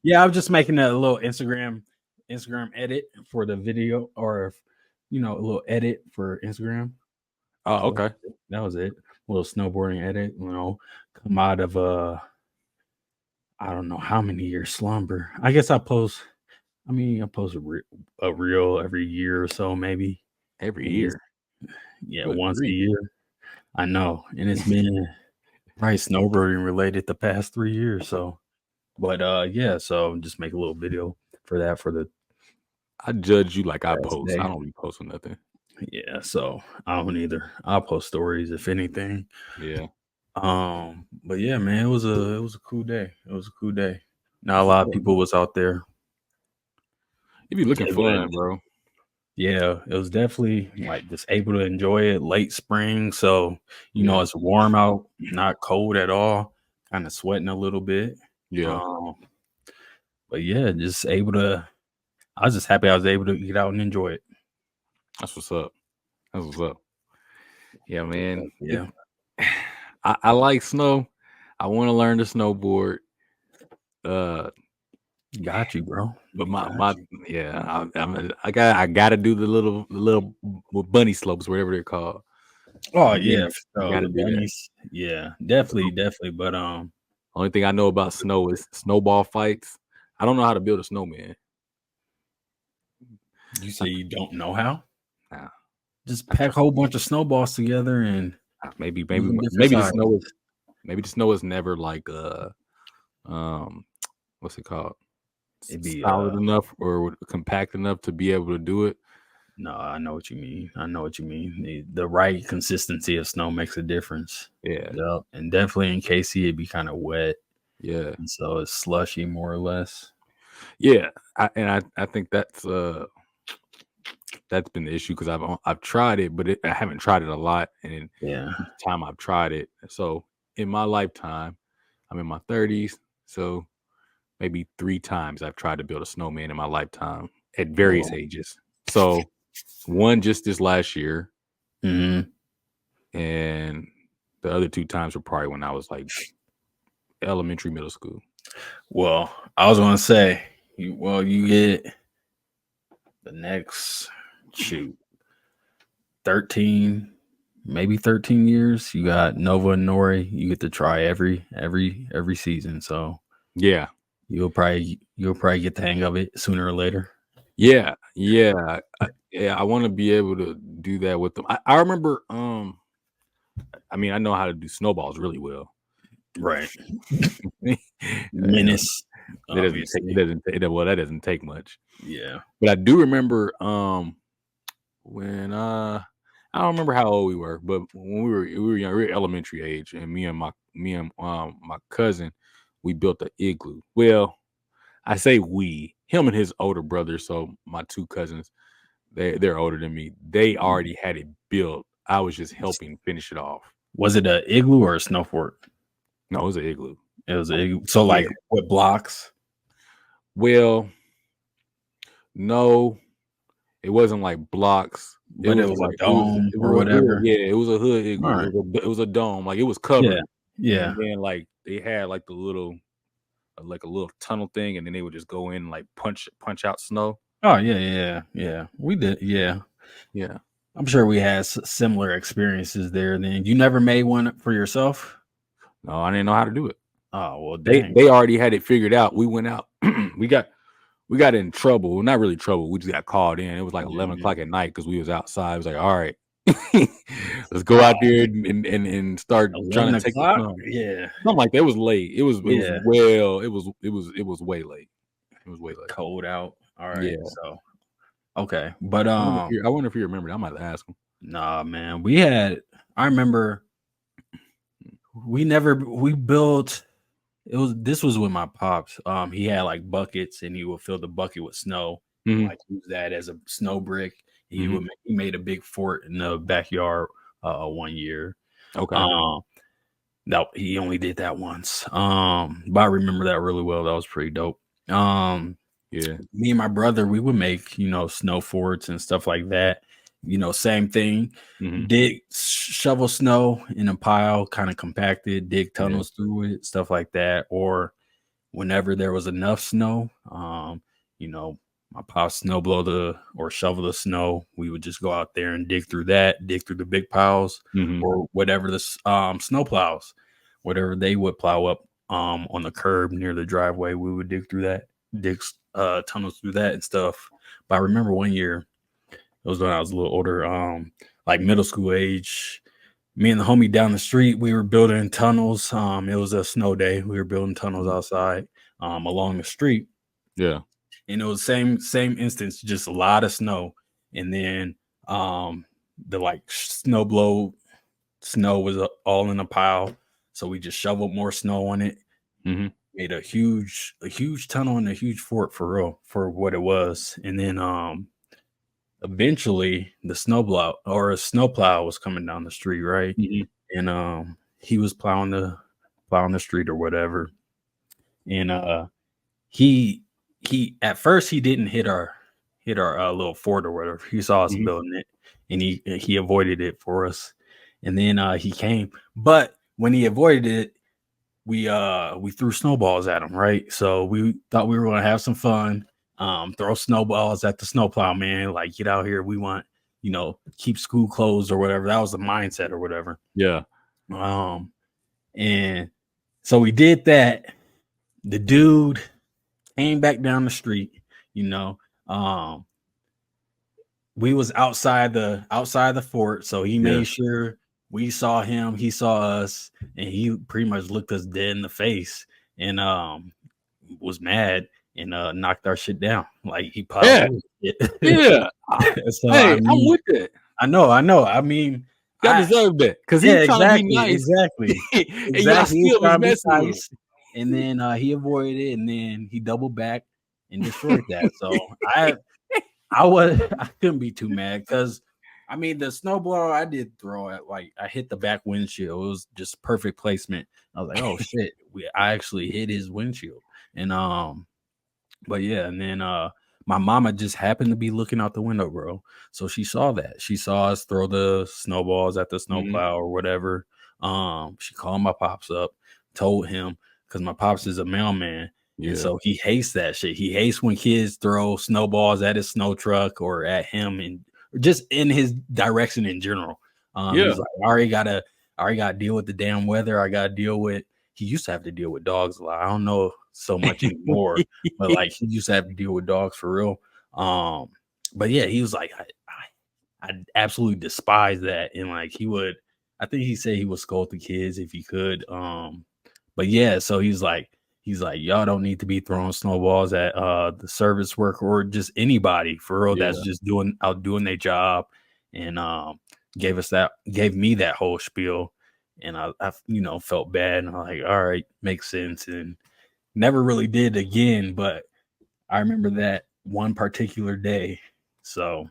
Yeah, I was just making a little Instagram edit for the video, or a little edit for Instagram. Oh, So okay. that was it. A little snowboarding edit. Come out of I don't know how many years slumber. I guess I post. I mean, I post a reel every year or so, maybe. Every And year. yeah, Good once a grief. year. I know, and it's been probably snowboarding related the past 3 years. So, but yeah, so just make a little video for that for the I judge you like I past post. I day. don't be posting nothing. Yeah, so I don't either. I'll post stories if anything. Yeah. But yeah, man, it was a cool day. It was a cool day. Not a That's what's lot of up, people man. was out there. You be looking Able to, fun, bro. yeah, it was definitely like just able to enjoy it. Late spring, so Yeah. it's warm out, not cold at all. Kind of sweating a little bit. Yeah. Um, but yeah, just able to. I was just happy I was able to get out and enjoy it. That's what's up. That's what's up. Yeah, man. Yeah, I like snow. I want to learn to snowboard. Uh, got you, bro. but Got my you. yeah, I gotta do the little bunny slopes, whatever they're called. Oh Yeah, yeah, I so gotta the do that. bunnies. Yeah, definitely. But Only thing I know about snow is snowball fights. I don't know how to build a snowman. you say you don't know how? Nah, Just I pack a whole bunch of snowballs together and maybe make maybe them different maybe the sizes. snow is never like um what's it called, It'd be solid enough or compact enough to be able to do it. no, I know what you mean. I know what you mean. The right consistency of snow makes a difference. Yeah, Yep. And definitely in KC it'd be kind of wet. yeah, And so it's slushy more or less. yeah. I think that's been the issue because I've tried it, but I haven't tried it a lot, and Yeah. each time I've tried it, so in my lifetime, I'm in my 30s, so maybe 3 times I've tried to build a snowman in my lifetime at various Well, ages. So one just this last year, hmm and the other 2 times were probably when I was like elementary, middle school. well, I was gonna say, you get the next shoot 13, maybe 13 years. You got Nova and Nori. You get to try every season. So Yeah, you'll probably get the hang of it sooner or later. yeah, yeah, yeah. I want to be able to do that with them. I remember. I mean, I know how to do snowballs really well. Right. Yeah, Menace, it doesn't take. It obviously. doesn't. Well, that doesn't take much. Yeah. But I do remember. When I don't remember how old we were, but when we were young, we were elementary age, and my cousin, we built an igloo. Well, I say him and his older brother, so my 2 cousins, they're older than me. They already had it built. I was just helping finish it off. Was it a igloo or a snow fort? No, it was an igloo. It was a igloo. So Yeah. like what blocks? Well, no, it wasn't like blocks. It But it was was a like dome it or was a hood. whatever. Yeah, it was a hood All igloo. right. It was a dome. Like it was Yeah. covered. Yeah. And then like they had like the little like a little tunnel thing, and then they would just go in and like punch out snow. Oh yeah. We did. Yeah. Yeah. I'm sure we had similar experiences there. Then you never made one for yourself. No, I didn't know how to do it. Oh well, They dang. they already had it figured out. We went out. we got we got in trouble. Well, not really trouble. We just got called in. It was like 11 Mhm. o'clock at night because we was outside. It was like, all right, let's go out Oh, there and start trying 11 to take the o'clock. snow. Yeah. Something like that. It was late. Yeah. It was way late. It was way late. Cold out. All right. Yeah. So okay, but I wonder if you remember that. I might ask him. nah, man. I remember we built. This was with my pops. He had like buckets, and he would fill the bucket with snow and Mhm. like use that as a snow brick. Mhm. He made a big fort in the backyard one year. Okay. Um, no, he only did that once. But I remember that really well. That was pretty dope. Yeah. Me and my brother, we would make snow forts and stuff like that. Same thing. Mhm. Shovel snow in a pile, kind of compacted, dig Yeah. tunnels through it, stuff like that. Or whenever there was enough snow, you know, my pop snow blow or shovel the snow. We would just go out there and dig through the big piles, Mhm. or whatever snow plows, whatever they would plow up on the curb near the driveway. We would dig tunnels through that and stuff. But I remember one year, it was when I was a little older, like middle school age. Me and the homie down the street, we were building tunnels. It was a snow day. We were building tunnels Mhm. outside, along the street, Yeah. and it was same instance, just a lot of snow. And then the like snow was all in a pile, so we just shoveled more snow on it, Mhm. made a huge tunnel and a huge fort for real for what it was. And then eventually the snowplow was coming down the street, right? Mhm. And he was plowing the street or whatever. And he at first he didn't hit our little fort or whatever. He saw us Mhm. building it, and he avoided it for us. And then he came, but when he avoided it, we threw snowballs at him, right? So we thought we were gonna have some fun, throw snowballs at the snowplow man, like, get out here, we want, keep school closed or whatever. That was the mindset or whatever. Yeah. um and so we did that. The dude came back down the street, you know. um we was outside the fort, so he Yeah. made sure we saw him, he saw us, and he pretty much looked us dead in the face, and was mad, and knocked our shit down. Like, he piled Yeah. bullshit. Yeah. So I Hey, I'm mean, with that. I know. I mean, Y'all I deserve that because he yeah, was trying to be exactly, nice, exactly, and y'all exactly. He was still was trying to be messing with him. nice, and then he avoided it, and then he doubled back and destroyed that. So I couldn't be too mad, because I mean, the snowblower I did throw at, like, I hit the back windshield. It was just perfect placement. I was like, oh shit, I actually hit his windshield. And but yeah, and then my mama just happened to be looking out the window, bro. So she saw that. She saw us throw the snowballs at the Mhm. snowplow or whatever. She called my pops up, told him, because my pops is a mailman. And Yeah. so he hates that shit. He hates when kids throw snowballs at his snow truck or at him, and or just in his direction in general. Yeah. He's like, I already gotta deal with the damn weather. I gotta deal with He used to have to deal with dogs a lot. I don't know so much anymore, but like, he used to have to deal with dogs for real. Um, but yeah, he was like, I absolutely despise that, and like, he would. I think he said he would scold the kids if he could. But yeah, so he's like, y'all don't need to be throwing snowballs at the service worker or just anybody for real that's Yeah. just doing their job, and gave me that whole spiel, and I felt bad, and I'm like, all right, makes sense, and never really did again, but I remember that one particular day. So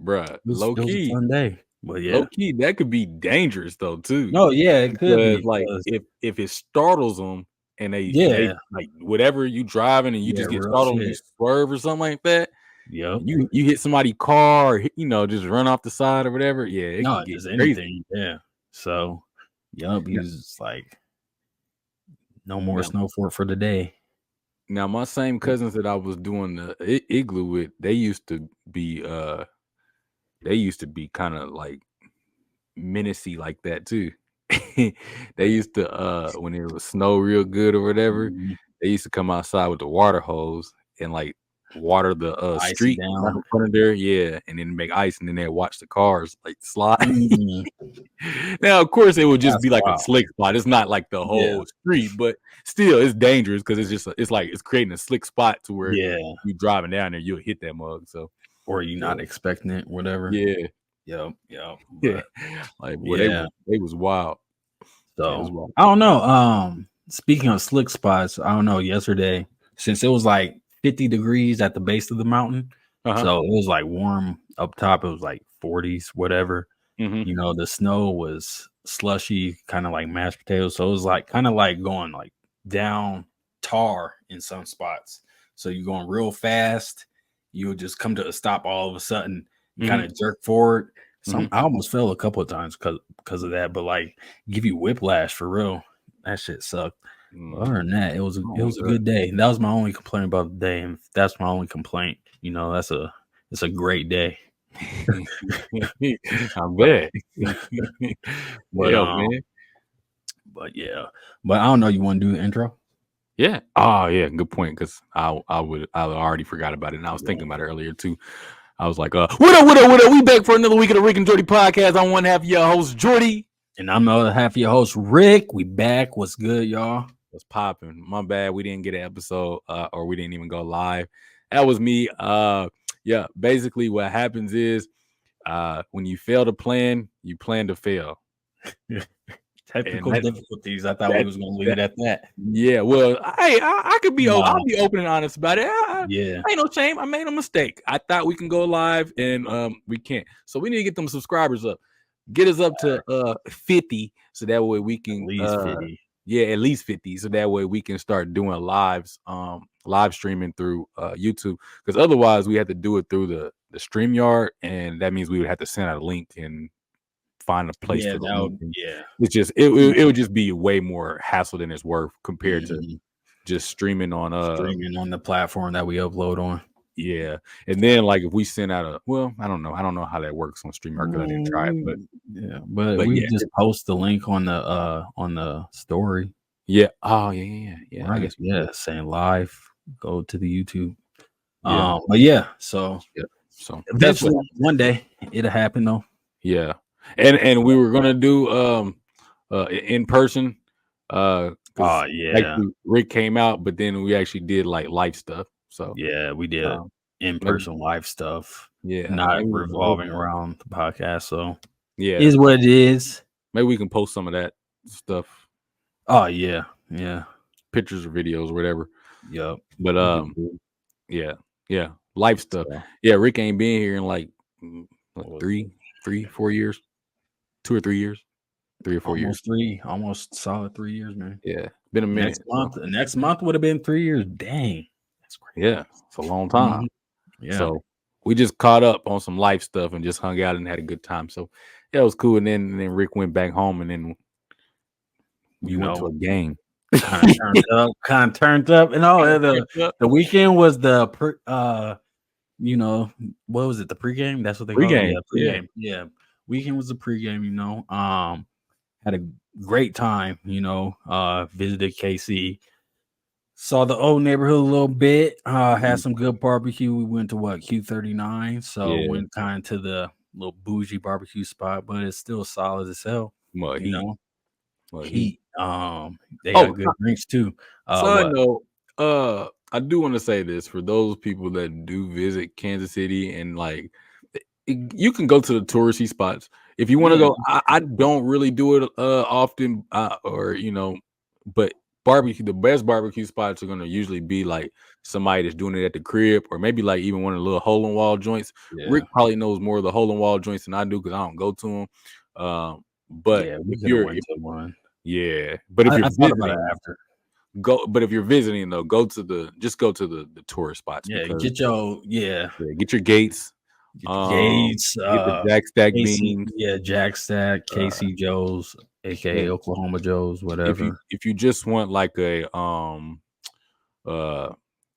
Bruh, it was a fun day. But low yeah. key, that could be dangerous though too. No, yeah, it could Because, be, like, because if it startles them and they yeah, like, whatever you driving and you yeah, just get real startled and you shit. swerve or something like that, Yep. and you hit somebody car or just run off the side or whatever, yeah, it No, could get just crazy. anything. Yeah. So, yep, he Now was just like, no more now snow for the day. now my same cousins that I was doing the igloo with, they used to be kinda, like, menacey like that too. They used to, when it was snow real good or whatever, Mhm. they used to come outside with the water hose and, like, water the, Ice it street right down. in front of there, yeah, and then make ice, and then they'd watch the cars, like, slide. Mhm. Now, of course, it would just That's be like a wild. slick spot, it's not like the Yeah. whole street, but still, it's dangerous because it's just it's like it's creating a slick spot to where Yeah. you driving down there, you'll hit that mug, so, Or you yeah. not expecting it, whatever. Yeah. Yep. Yep. Yeah. But Like, boy, yeah. they was wild. It was So wild. I don't know. Speaking of slick spots, I don't know. Yesterday, since it was like 50 degrees at the base of the mountain, Uh-huh. so it was like warm up top. It was like 40s, whatever. Mhm. The snow was slushy, kind of like mashed potatoes. So it was like kind of like going like down tar in some spots. So you're going real fast. You'll just come to a stop all of a sudden and kind Mhm. of jerk forward. Mhm. I almost fell a couple of times because of that, but like, give you whiplash for real. That shit sucked. Other than that, it was Oh, a good. good day. That was my only complaint about the day, and if that's my only complaint. It's a great day. I bet. But Yeah, man. but yeah, but I don't know. You want to do the intro? Yeah. Oh, yeah. Good point. Because I already forgot about it, and I was Yeah. thinking about it earlier too. I was like, what up, what up, what up? We back for another week of the Rick and Jordy podcast. I'm one half of your host, Jordy. And I'm the other half of your host, Rick. We back. What's good, y'all? What's popping? My bad. We didn't get an episode, or we didn't even go live. That was me. Yeah. Basically, what happens is, when you fail to plan, you plan to fail. And Technical difficulties. I thought we that was gonna leave that it at that. yeah, well, I could be Nah. I'll be open and honest about it. Yeah. Ain't no shame. I made a mistake. I thought we can go live and we can't. So we need to get them subscribers up. Get us up to 50 so that way we can At least 50. yeah, at least 50 so that way we can start doing live streaming through YouTube, because otherwise we have to do it through the StreamYard, and that means we would have to send out a link and find a place Yeah, for the that link. would, yeah. It's just it would just be way more hassle than it's worth compared to Mhm. just streaming on Streaming on the platform that we upload on. yeah. And then like if we send out I don't know how that works on StreamYard because I didn't try it, but but we yeah. just post the link on the story. Yeah. Oh yeah. Right. I guess Saying live, go to the YouTube. Yeah. But yeah, so Yeah. So that's eventually what one day it'll happen though. yeah. And we were gonna do in person because Yeah. actually Rick came out, but then we actually did like life stuff. So Yeah, we did um, in-person live stuff, yeah, not maybe revolving around the podcast. So yeah, is what it is. maybe we can post some of that stuff, Oh yeah. pictures or videos or whatever. Yep. But yeah, life stuff. So, Yeah, Rick ain't been here in like what was 4 years, 2 or 3 years, 3 or 4 years. almost solid 3 years, man. Yeah, been a minute. Next month would have been 3 years. Dang, that's crazy. Yeah, it's a long time. Mhm. Yeah. So we just caught up on some life stuff and just hung out and had a good time. So yeah, it was cool. And then Rick went back home, and then we went to a game. Kind of turned up, and the weekend was what was it? The pregame? That's what they call it. Pregame, Yeah, pregame. Yeah, weekend was the pregame. Had a great time. Visited KC. Saw the old neighborhood a little bit. Had some good barbecue. We went to Q39. So Yeah. went kind of to the little bougie barbecue spot, but it's still solid as hell. Well, Heat. They got good drinks too. Side note, I do want to say this for those people that do visit Kansas City, and like you can go to the touristy spots if you want to go. I don't really do it often, but the best barbecue spots are gonna usually be like somebody that's doing it at the crib, or maybe like even one of the little hole in wall joints. Yeah. Rick probably knows more of the hole in wall joints than I do because I don't go to them. But we could have went to one. Yeah, but if I you're thought about visiting, it after. but if you're visiting though, go to the tourist spots. Yeah, because, get your get your gates. Get the Gates, get the Jack Stack beans. Yeah, Jack Stack, KC Joe's, aka Oklahoma Joe's, whatever. If you just want like a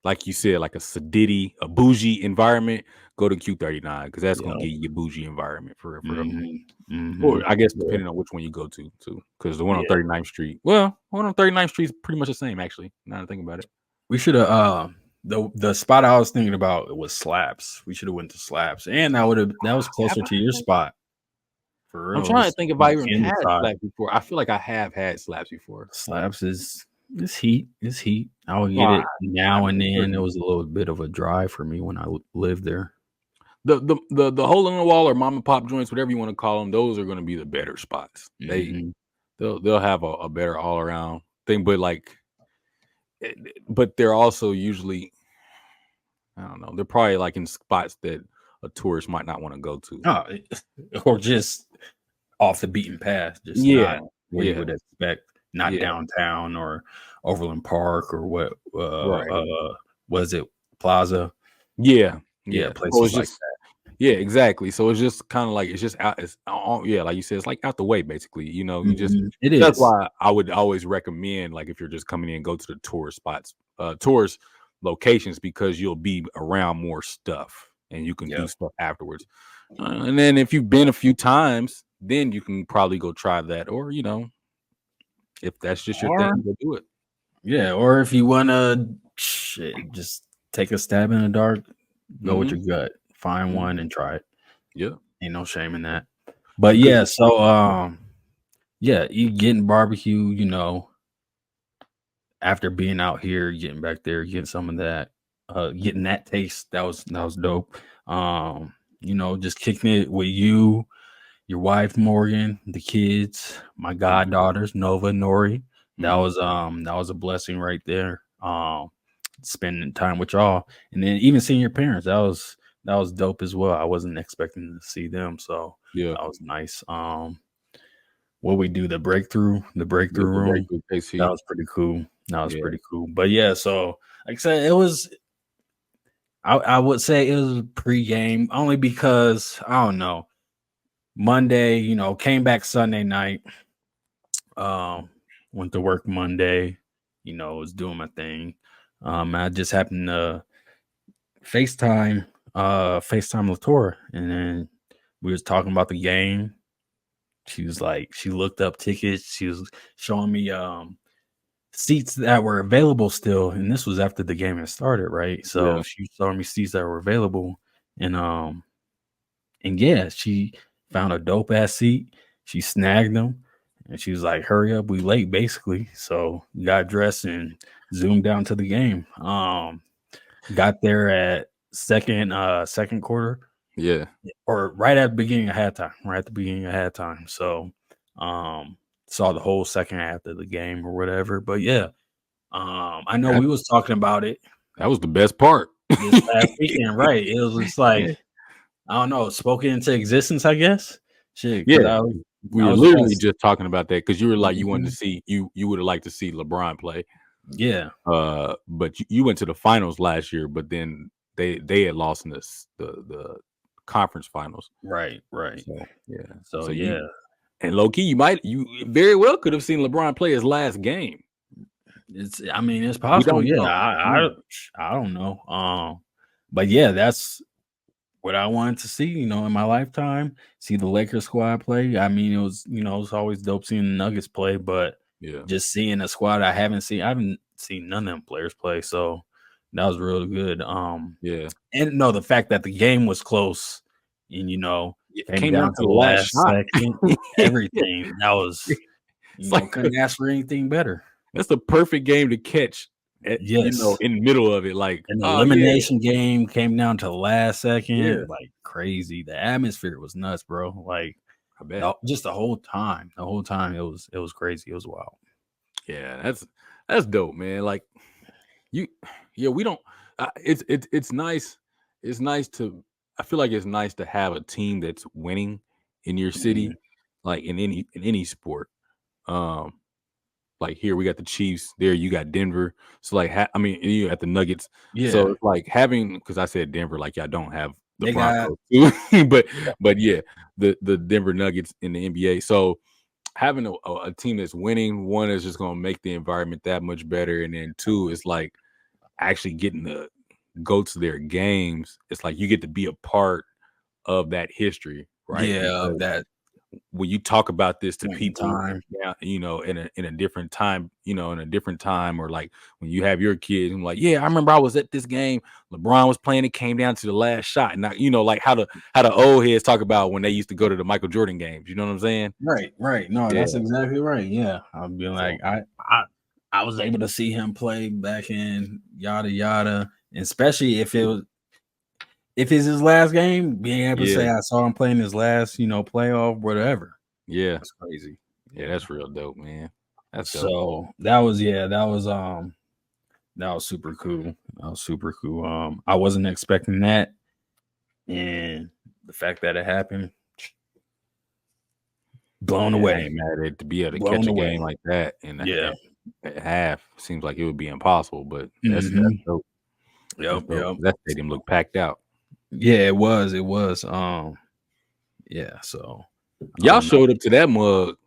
like you said, like a sedity, a bougie environment, go to Q39 because that's gonna give you a bougie environment for or I guess depending on which one you go to too. Because the one on 39th Street, one on 39th Street is pretty much the same actually. Now that I think about it, we should have the spot I was thinking about was Slaps. We should have went to Slaps, and that was closer to your spot. For real, I'm trying to think if I even had Slaps before. I feel like I have had Slaps before. Slaps is heat. It's heat. I would get it now and then. It was a little bit of a drive for me when I lived there. The hole in the wall or mom and pop joints, whatever you want to call them, those are going to be the better spots. They'll have a better all around thing, but they're also usually, I don't know, they're probably like in spots that a tourist might not want to go to, or just off the beaten path, just not where you would expect, not downtown or Overland Park or what was it, Plaza? Yeah, places like that. Yeah, exactly. So it's just kind of like it's just out. It's all, yeah, like you said, it's like out the way, basically. You know, you just Mhm. It that's is. why I would always recommend, like, if you're just coming in, go to the tourist spots, tourist locations, because you'll be around more stuff and you can do Yep. stuff afterwards. And then if you've been a few times, then you can probably go try that, or if that's just your Or thing, go do it. yeah, or if you wanna just take a stab in the dark, go with Hmm. your gut. Find one and try it. Yeah, Ain't no shame in that. But because yeah, so yeah, eat getting barbecue, after being out here, getting back there, getting some of that, getting that taste, that was dope. Just kicking it with you, your wife Morgan, the kids, my hmm goddaughters, Nova, Nori. hmm That was a blessing right there. Spending time with y'all. And then even seeing your parents, that was dope as well. I wasn't expecting to see them, so yeah, that was nice. What we do, the breakthrough yeah, the room, breakthrough that KC. was pretty cool. That was Yeah, pretty cool. But yeah, so like I said, it was I would say it was pregame only because I don't know. Monday, came back Sunday night. Um, Went to work Monday, was doing my thing. I just happened to FaceTime Latour, and then we was talking about the game. She was like, she looked up tickets. She was showing me seats that were available still, and this was after the game had started, right? So yeah, she showed me seats that were available, and yeah, she found a dope ass seat. She snagged them, and she was like, "Hurry up, we late," basically. So got dressed and zoomed down to the game. Got there at second quarter, yeah. or right at the beginning of halftime. Right at the beginning of halftime. So, um, saw the whole second half of the game or whatever. But yeah, I know That, we was talking about it that was the best part. this past weekend, right? It was just like Yeah. I don't know, spoken into existence, I guess. Shit, because Yeah, I was we I were was literally just just talking about that because you were like you wanted to Mhm. see you would have liked to see LeBron play. Yeah, But you went to the finals last year, but then they had lost in the conference finals. right, right. So yeah, So so yeah, and low key you very well could have seen LeBron play his last game. I mean, it's We possible. don't Yeah, know. I don't know. But yeah, that's what I wanted to see. In my lifetime, see the Lakers squad play. I mean, it's always dope seeing the Nuggets play, but Yeah, just seeing a squad I haven't seen none of them players play. So that was really good. yeah. And no, the fact that the game was close and It came came down down to to the the last last shot. second, everything that was, It's like couldn't ask for anything better. that's the perfect game to catch at Yes. in the middle of it. Like, An oh yeah, elimination game came down to the last yeah. second, like crazy. The atmosphere was nuts, bro. Like I bet. just the whole time it was crazy. It was wild. Yeah, that's dope, man. Like you, yeah, we don't. It's nice. It's nice to. I feel like it's nice to have a team that's winning in your city, Mhm. like in any sport. Um, like here we got the Chiefs. There you got Denver. So like, I mean, you got the Nuggets. So Yeah, it's like having because I said Denver, like y'all don't have the they got Broncos, too. but yeah, but yeah, the Denver Nuggets in the NBA. So having a team that's winning, one is just going to make the environment that much better, and then two is like actually getting to go to their games. It's like you get to be a part of that history, right? yeah, of Because that when you talk about this to point in people, time. yeah, in a different time, in a different time, or like when you have your kids, and like, yeah, I remember I was at this game. LeBron was playing. It came down to the last shot, and like how the old heads talk about when they used to go to the Michael Jordan games. You know what I'm saying? Right, right. No, that's Yeah. exactly right. Yeah, I'll be like, So I was able to see him play back in yada yada, and especially if it's his last game, being able to yeah, say I saw him playing his last, playoff, whatever. yeah, That's crazy. yeah. That's real dope, man. That's dope. So that was super cool. That was super cool. I wasn't expecting that, and the fact that it happened, blown Yeah, I away, ain't mad at it to be able to catch blown a away. game like that in Yeah. at half. Seems like it would be impossible, but that's Hmm. dope. That's Yep. dope. Yep. That stadium looked packed out. Yeah, it was. It was. Yeah. So I Y'all don't know. showed up to that mug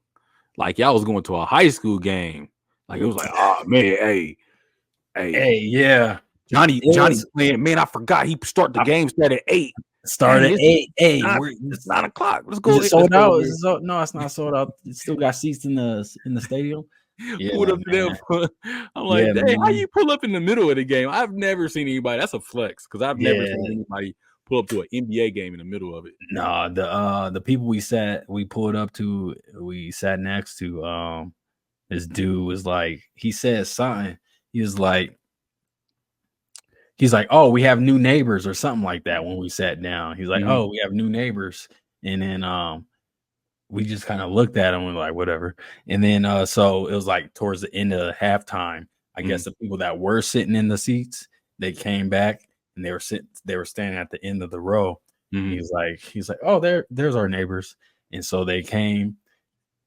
like y'all was going to a high school game. Like it was like, oh man, hey, Hey, yeah, it Johnny was. playing. Man, I forgot he start the I game start at 8. Dang, started it's 8. Hey, nine, we're it's 9 o'clock. Let's is go. it Let's sold go over out? Is there. it sold? No, it's not sold out. It still got seats in the stadium. Yeah, Pulled up to man. them. I'm like, Yeah, dang, how man. you pull up in the middle of the game? I've never seen anybody. That's a flex because I've never Yeah. seen anybody pull up to an NBA game in the middle of it. No, the people we pulled up to, we sat next to. This dude was like, he said something. He was like, he's like, oh, we have new neighbors or something like that when we sat down. He's like, Mhm, oh, we have new neighbors, and then we just kind of looked at him and like whatever. And then so it was like towards the end of halftime. I mhm, guess the people that were sitting in the seats, they came back and they were standing at the end of the row. mhm. He's like, oh, there's our neighbors. And so they came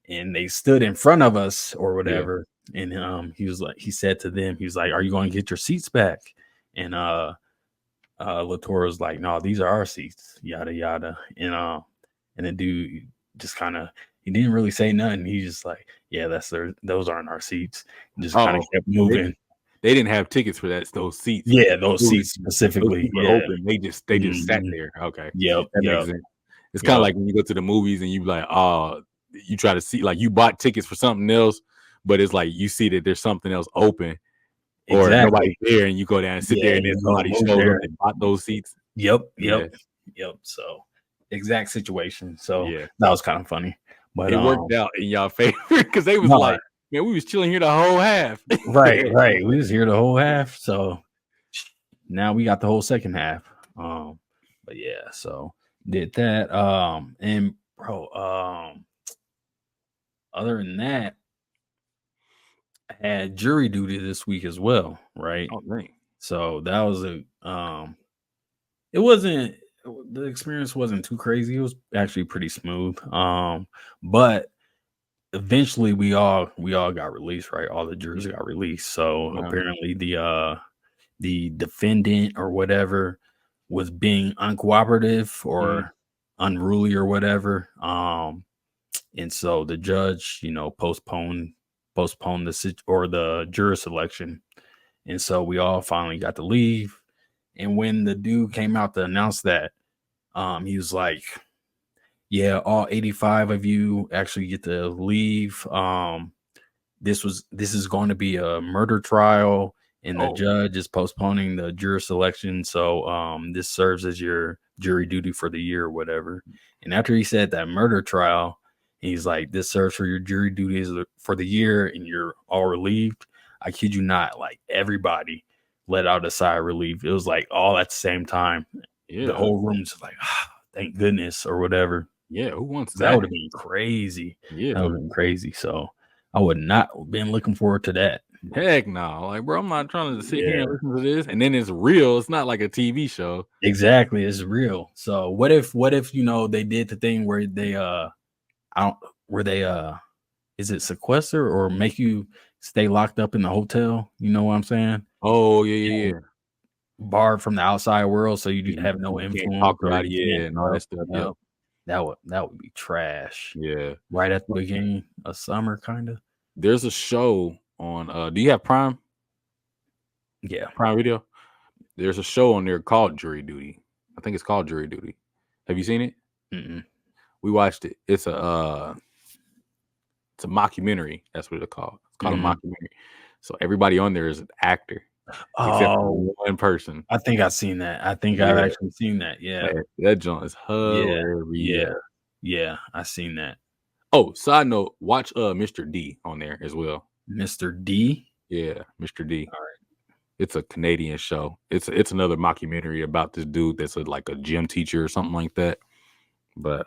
and they stood in front of us or Yeah. whatever. And he was like, he said to them, he was like, are you going to get your seats back? And Latour was like, no, these are our seats, yada yada. And the dude just kind of, he didn't really say nothing. He just like, yeah, those aren't our seats. And just kind of Oh, kept they moving. they didn't have tickets for those seats. Yeah, those It was seats those specifically. seats were Yeah. open. They just sat Mhm. there. Okay, Yep. that makes Yep. sense. It's kind of Yep. like when you go to the movies and you like, oh, you try to see like you bought tickets for something else, but it's like you see that there's something else open or nobody's Exactly. there, and you go down and sit Yeah. there, and And then you want to somebody move shows up there. and bought those seats. Yep. Yeah, Yep. Yep. So exact situation. So yeah. that was kind of funny. But It worked out in y'all favor because they was no, like, man, we was chilling here the whole half. right, right. We was here the whole half. So now we got the whole second half. But yeah, so did that. And bro, other than that, I had jury duty this week as well, right? Oh dang. So that was it wasn't the experience wasn't too crazy. It was actually pretty smooth. But eventually we all got released, right? All the jurors got released. So Uh-huh. apparently the defendant or whatever was being uncooperative Mhm. or unruly or whatever. And so the judge, postponed the juror selection. And so we all finally got to leave. And when the dude came out to announce that, he was like, yeah, all 85 of you actually get to leave. This is going to be a murder trial, and the Oh, judge is postponing the juror selection. So this serves as your jury duty for the year or whatever. And after he said that murder trial, he's like, this serves for your jury duties for the year, and you're all relieved. I kid you not, like everybody let out a sigh of relief. It was like all at the same time. The yeah, whole room's just like, thank goodness or whatever. yeah. Who wants That would that? have been crazy. That Yeah. would have been crazy. So I would not been looking forward to that. Heck no. Like, bro, I'm not trying to sit here Yeah, and listen to this. And then it's real. It's not like a TV show. exactly. It's real. So what if they did the thing where they I don't where they is it sequester or make you stay locked up in the hotel? You know what I'm saying? Oh, yeah, yeah, And yeah. barred from the outside world so you You, have no you can't influence talk or about it. you can't Yeah, and all that stuff. yep. Yep. That would be trash. Yeah. Right at the But beginning of summer, kind of. there's a show on do you have Yeah. Prime Video? There's a show on there called Jury Duty. I think it's called Jury Duty. Have you seen it? Mm-mm. We watched it. It's a mockumentary. That's what it's called. It's called a Mm-hmm. mockumentary. So everybody on there is an actor, except for Oh, one person. I think I've seen that. I think I've Yeah, actually seen that. Yeah. man, that joint is Yeah. hilarious. Yeah. Yeah. I seen that. Oh, side note, watch Mr. D on there as well. Mr. D. Yeah, Mr. D. All right. It's a Canadian show. It's another mockumentary about this dude that's like a gym teacher or something like that. But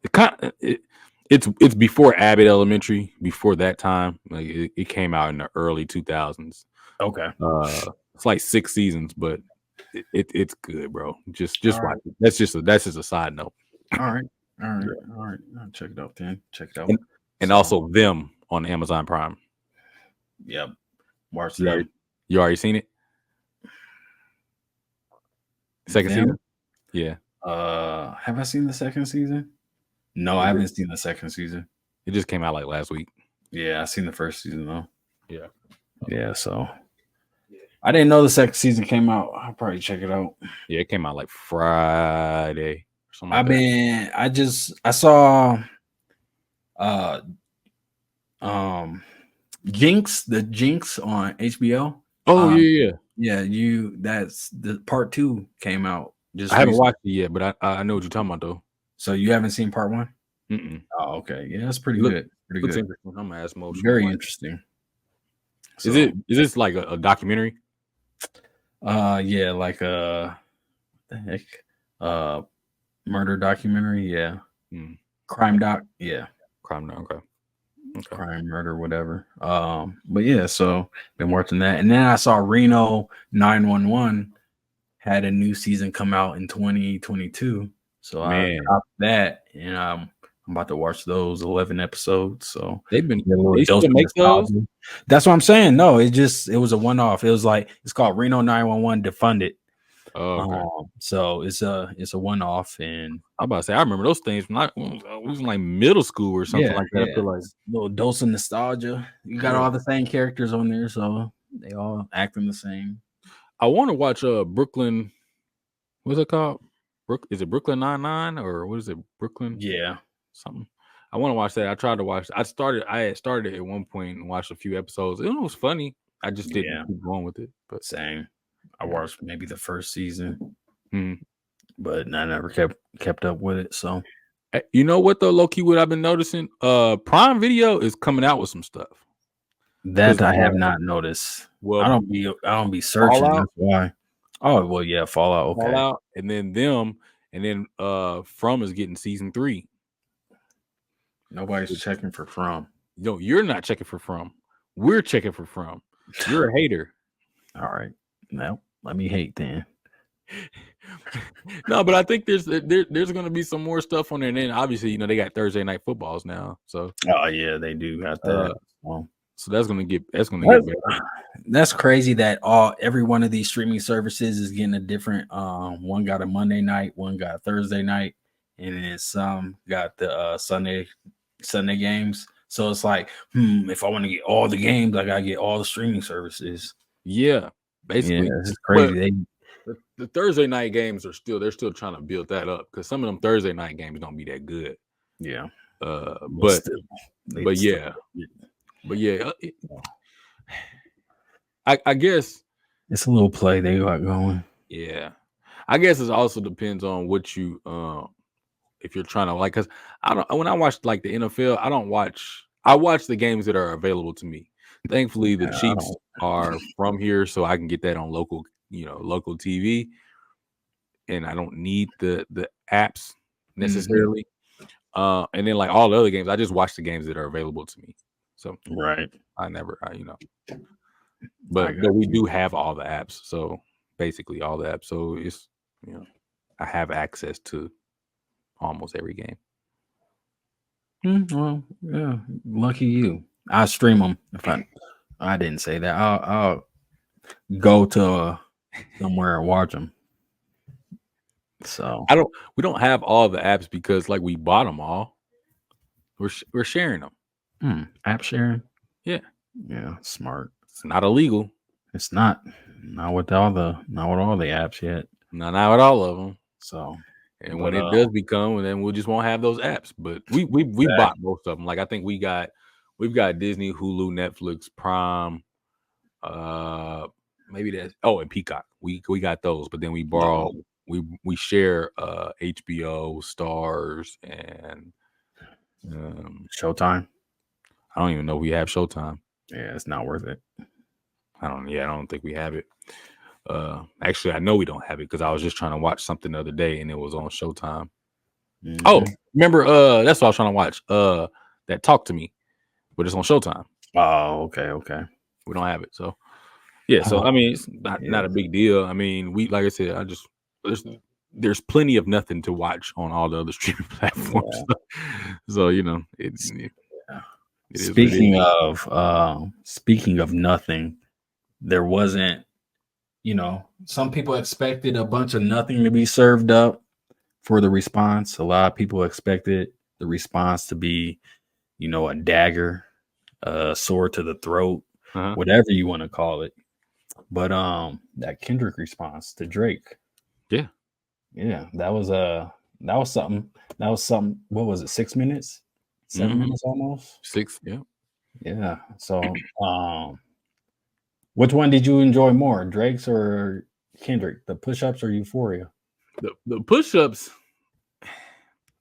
it kind of it's before Abbott Elementary, before that time. Like it came out in the early 2000s. Okay. It's like 6 seasons, but it's good, bro. All Just right. watch it. That's just a side note. All right. All right. Yeah. All right. I'll check it out then. Check it out. And So, also Them on Amazon Prime. yep. Watch You them. already, you already seen it? Second Them. season? Yeah. Have I seen the second season? No, I haven't seen the second season. It just came out like last week. Yeah, I seen the first season though. Yeah. Yeah, so I didn't know the second season came out. I'll probably check it out. Yeah, it came out like Friday or something like that. I saw uh the Jinx on HBO. Oh yeah. Yeah, that's the part 2 came out just I haven't recently. watched it yet, but I know what you're talking about though. So you haven't seen part 1? Mm-mm. Oh, okay. Yeah, that's pretty Look, good. Pretty looks good. interesting. I'm gonna ask Mo. Very interesting. Is So, this like a documentary? yeah, like the heck, murder documentary. Yeah, crime doc. Yeah, Crime. Okay. crime, murder, whatever. But yeah, so been watching that, and then I saw Reno 911 had a new season come out in 2022. So I dropped that, and I'm about to watch those 11 episodes. So they dose still of make those. nostalgia. That's what I'm saying. No, it was a one-off. It was like it's called Reno 911 Defunded. Oh, okay. So it's a one-off, and I'm about to say I remember those things when I was in like middle school or something like that. I feel like little dose of nostalgia. You got all the same characters on there, so they all acting the same. I want to watch Brooklyn. What's it called? Is it Brooklyn 99 or what is it? Brooklyn? Yeah, something. I want to watch that. I tried to watch. I had started at one point and watched a few episodes. It was funny. I just didn't keep going with it. But same. I watched maybe the first season, mm-hmm. but I never kept up with it. So you know what though, low key, what I've been noticing? Prime Video is coming out with some stuff that I have not noticed. Well, I don't be searching. Fallout? That's why. Oh well, yeah, Fallout. Okay, Fallout, and then From is getting season 3. Nobody's checking for From. No, you're not checking for From. We're checking for From. You're a hater. All right, now let me hate then. No, but I think there's going to be some more stuff on there. And then obviously, they got Thursday night footballs now. So oh yeah, they do got that. So that's gonna get better. That's crazy that every one of these streaming services is getting a different. One got a Monday night, one got a Thursday night, and then some got the Sunday games. So it's like, if I want to get all the games, I gotta get all the streaming services. Yeah, basically, it's crazy. The Thursday night games they're still trying to build that up because some of them Thursday night games don't be that good. Yeah, but yeah. I guess it's a little play they got going. Yeah, I guess it also depends on what you if you're trying to like, because when I watch like the NFL, I watch the games that are available to me. Thankfully, the Chiefs are from here, so I can get that on local TV, and I don't need the apps necessarily. And then like all the other games, I just watch the games that are available to me. So right, but we do have all the apps, so basically all the apps. So it's I have access to almost every game. Well, yeah, lucky you. I stream them. If I didn't say that, I'll go to somewhere and watch them. So we don't have all the apps because like we bought them all. We're sharing them. App sharing. Yeah, smart. It's not illegal. It's not with all the apps yet. Not with all of them. So, and when it does become, then we just won't have those apps. But we bought most of them. Like I think we've got Disney, Hulu, Netflix, Prime, maybe that's and Peacock. We got those, but then we borrow. We share HBO, Stars, and Showtime. I don't even know if we have Showtime. Yeah, it's not worth it. I don't think we have it. Actually, I know we don't have it because I was just trying to watch something the other day and it was on Showtime. Oh, remember? That's what I was trying to watch. That Talk to Me, but it's on Showtime. Oh, okay. We don't have it, so yeah. So I mean, it's not a big deal. I mean, like I said, there's plenty of nothing to watch on all the other streaming platforms. Yeah. So it's. Speaking of nothing, there wasn't some people expected a bunch of nothing to be served up for the response. A lot of people expected the response to be, a dagger, a sword to the throat, Uh-huh. whatever you want to call it. But that Kendrick response to Drake, Yeah. yeah, that was something. That was something. What was it? 6 minutes, 7 minutes almost. 6. Yeah. Yeah. So, which one did you enjoy more, Drake's or Kendrick? The push-ups or Euphoria? The push-ups.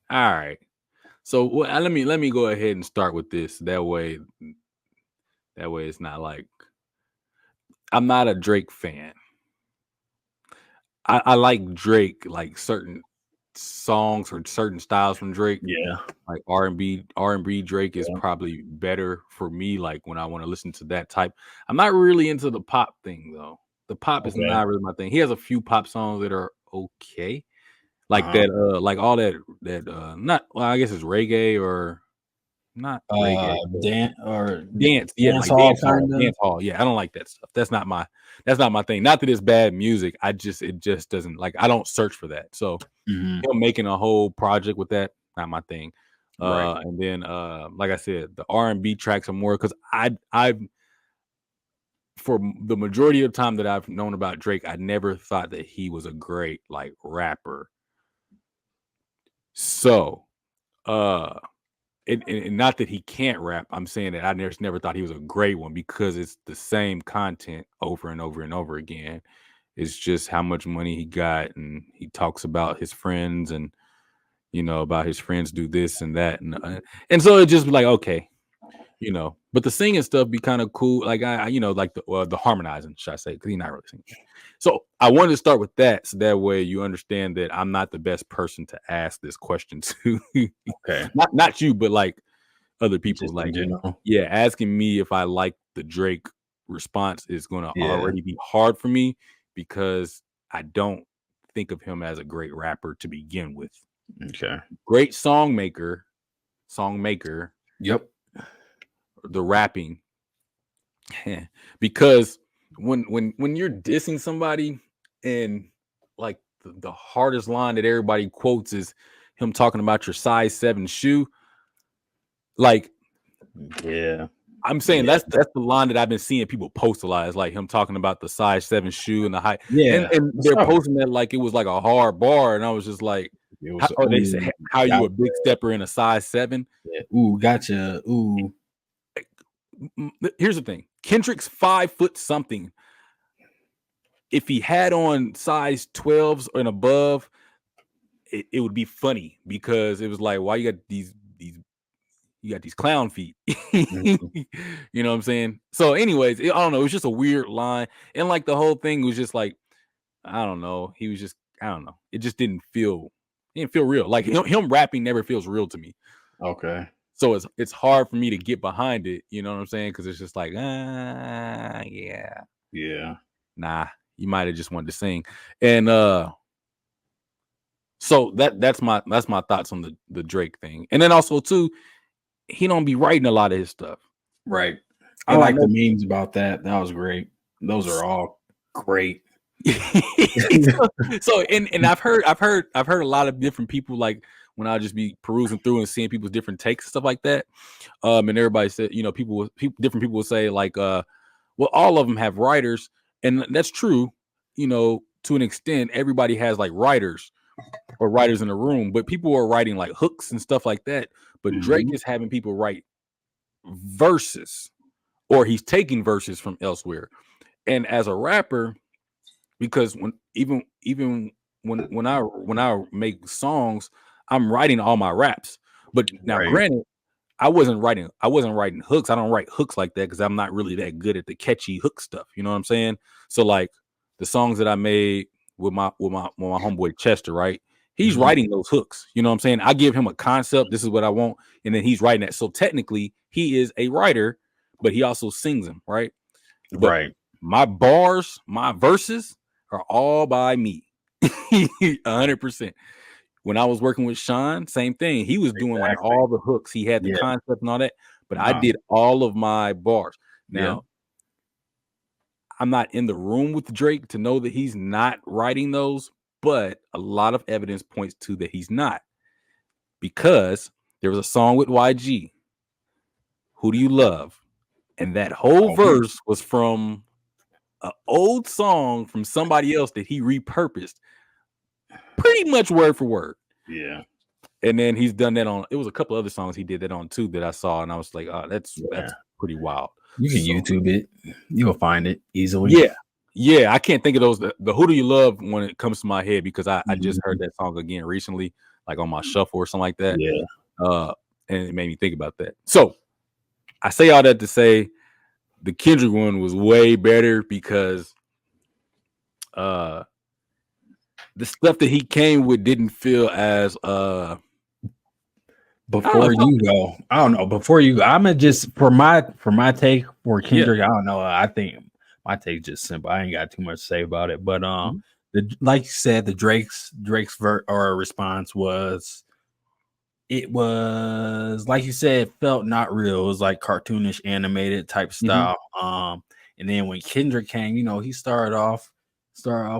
All right. So let me go ahead and start with this. That way it's not like I'm not a Drake fan. I like Drake, like certain songs or certain styles from Drake. Yeah. Like R&B Drake is Yeah. probably better for me, like, when I wanna listen to that type. I'm not really into the pop thing, though. The pop is Okay. not really my thing. He has a few pop songs that are okay, like Uh-huh. that, like all that, not well, I guess it's reggae or not reggae, but dance, yeah, dance like hall kind of. dance hall, yeah, I don't like that stuff. That's not my thing. Not that it's bad music, it just doesn't like, I don't search for that, so Hmm. him making a whole project with that, not my thing. Right. And then, like I said, the R&B tracks are more because I've for the majority of time that I've known about Drake, I never thought that he was a great like rapper. So, uh, and not that he can't rap. I'm saying that I never thought he was a great one because it's the same content over and over and over again. It's just how much money he got, and he talks about his friends and about his friends do this and that, and so it just be like, okay, but the singing stuff be kind of cool. Like like the harmonizing, should I say? Because he's not really singing. So I wanted to start with that, so that way you understand that I'm not the best person to ask this question to. Okay. Not you, but like other people. Just in Like, general. yeah, asking me if I like the Drake response is going to Yeah. already be hard for me because I don't think of him as a great rapper to begin with. Okay. Great songmaker, Yep. the rapping, because when you're dissing somebody and like the hardest line that everybody quotes is him talking about your size 7 shoe, like, Yeah. I'm saying Yeah. that's the line that I've been seeing people post a lot. Is like him talking about the size 7 shoe and the height, and Yeah. and What's they're up? posting that like it was like a hard bar, and I was just like, It how, was. or they say, Ooh. how you Gotcha. a big stepper in a size 7? Yeah. Ooh. Gotcha. Ooh. Here's the thing: Kendrick's 5 foot something. If he had on size 12s and above, it would be funny because it was like, why you got these clown feet? Mhm. You know what I'm saying? So, anyways, I don't know. It was just a weird line, and like the whole thing was just like, I don't know. He was just, I don't know. It just didn't feel real. Like him rapping never feels real to me. Okay. So it's hard for me to get behind it. You know what I'm saying? Because it's just like, yeah, Yeah. nah. You might have just wanted to sing, and so that's my thoughts on the Drake thing, and then also too, he don't be writing a lot of his stuff, Right. I and I like the know. memes about that. That was great. Those are all great. So and I've heard a lot of different people, like when I just be perusing through and seeing people's different takes and stuff like that. And everybody said, different people will say like, well, all of them have writers, and that's true. To an extent, everybody has like writers or writers in the room, but people are writing like hooks and stuff like that. But Drake Mhm. is having people write verses, or he's taking verses from elsewhere. And as a rapper, because even when I make songs, I'm writing all my raps. But now, Right. granted, I wasn't writing hooks. I don't write hooks like that because I'm not really that good at the catchy hook stuff. You know what I'm saying? So like the songs that I made with my homeboy Chester, right? He's Mhm. writing those hooks. You know what I'm saying? I give him a concept. This is what I want, and then he's writing that. So technically, he is a writer, but he also sings them, right? But Right. my bars, my verses are all by me. 100%. When I was working with Sean, same thing. He was doing like Exactly. all the hooks. He had the Yeah. concept and all that, but I Uh, did all of my bars. yeah. Now, I'm not in the room with Drake to know that he's not writing those, but a lot of evidence points to that he's not, because there was a song with YG, "Who Do You Love?" and that whole Oh, verse was from an old song from somebody else that he repurposed pretty much word for word. yeah. And then he's done that on, it was a couple other songs he did that on too that I saw, and I was like, oh, that's Yeah. pretty wild. You can So, YouTube it. You'll find it easily. yeah. I can't think of those. The "Who Do You Love" when it comes to my head, because I just heard Mhm. that song again recently, like on my shuffle or something like that. Yeah. And it made me think about that. So I say all that to say the Kendrick one was way better because the stuff that he came with didn't feel as Before you go, I don't know. Before you go, I'm gonna just for my take for yeah. Kendrick. I don't know. I think my take just simple. I ain't got too much to say about it. But Mhm. like you said, the Drake's or response was, it was like you said, it felt not real. It was like cartoonish, animated type Mhm. style. And then when Kendrick came, he started off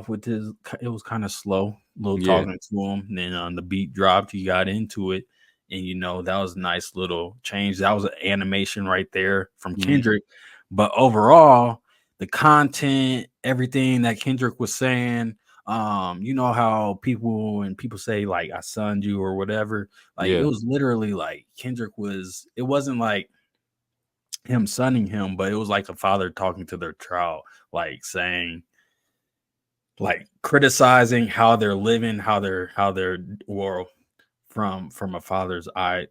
with his. It was kind of slow, little Yeah. talking to him. And then on the beat dropped, he got into it, and that was a nice little change. That was an animation right there from Mhm. Kendrick. But overall, the content, everything that Kendrick was saying, you know how when people say like I sunned you or whatever, like it Yeah. was literally like Kendrick it wasn't like him sunning him, but it was like a father talking to their child, like saying, like criticizing how they're living, how they're or from a father's eye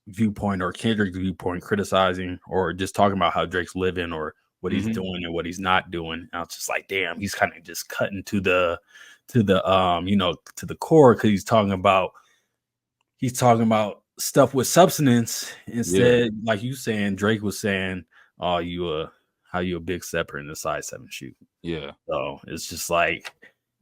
viewpoint, or Kendrick's viewpoint, criticizing or just talking about how Drake's living or what he's Mhm. doing and what he's not doing. And I was just like, damn, he's kind of just cutting to the to the core, because he's talking about stuff with substance Yeah. instead, like you saying, Drake was saying, oh, how you a big stepper in the size 7 shoe. Yeah. So it's just like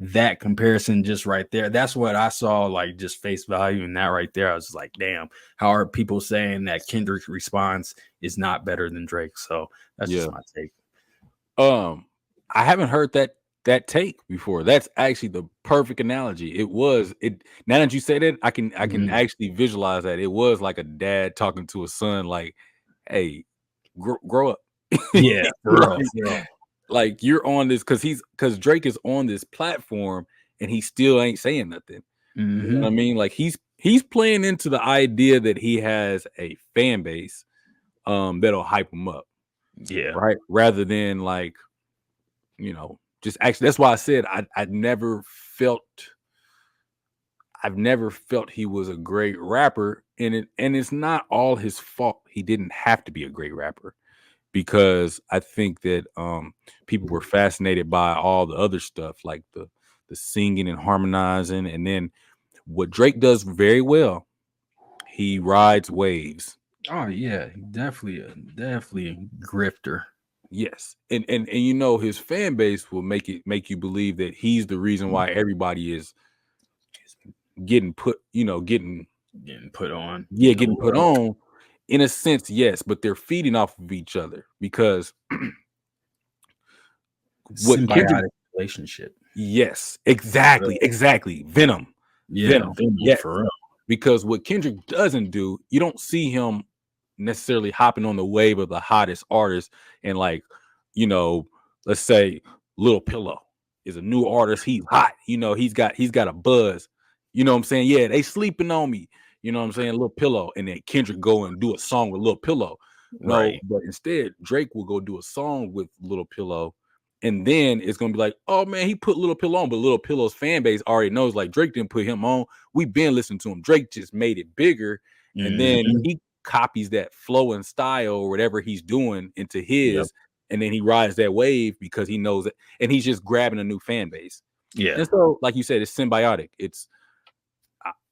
that comparison just right there. That's what I saw, like just face value in that right there. I was just like, damn, how are people saying that Kendrick's response is not better than Drake? So that's just Yeah. my take. I haven't heard that take before. That's actually the perfect analogy. It now that you say that, I can Mhm. actually visualize that. It was like a dad talking to a son, like, "Hey, grow up." Yeah, for real, Like for real. like you're on this, because Drake is on this platform and he still ain't saying nothing. You know what I Hmm. mean? Like he's playing into the idea that he has a fan base that'll hype him up, Yeah. right? Rather than like, just actually, that's why I said I've never felt he was a great rapper, and it's not all his fault. He didn't have to be a great rapper, because I think that people were fascinated by all the other stuff, like the singing and harmonizing, and then what Drake does very well, he rides waves. Oh yeah, definitely a grifter. Yes. And his fan base will make you believe that he's the reason why everybody is getting put, getting Getting put on yeah, in the getting put world. on. In a sense, yes, but they're feeding off of each other, because what Kendrick Symbiotic relationship. yes, For real. exactly. Venom. Yeah, Venom. Venom Yes. for real. Because what Kendrick doesn't do, you don't see him necessarily hopping on the wave of the hottest artist, and like, you know, let's say Little Pillow is a new artist. He's hot. He's got a buzz. You know what I'm saying? Yeah, they sleeping on me. You know what I'm saying? Little Pillow, and then Kendrick go and do a song with Little Pillow. No, Right. but instead Drake will go do a song with Little Pillow, and then it's gonna be like, oh man, he put Little Pillow on, but Little Pillow's fan base already knows, like, Drake didn't put him on. We've been listening to him. Drake just made it bigger, and then Mhm. he copies that flow and style or whatever he's doing into Yep. his, and then he rides that wave because he knows it, and he's just grabbing a new fan base. Yeah. And so, like you said, it's symbiotic. It's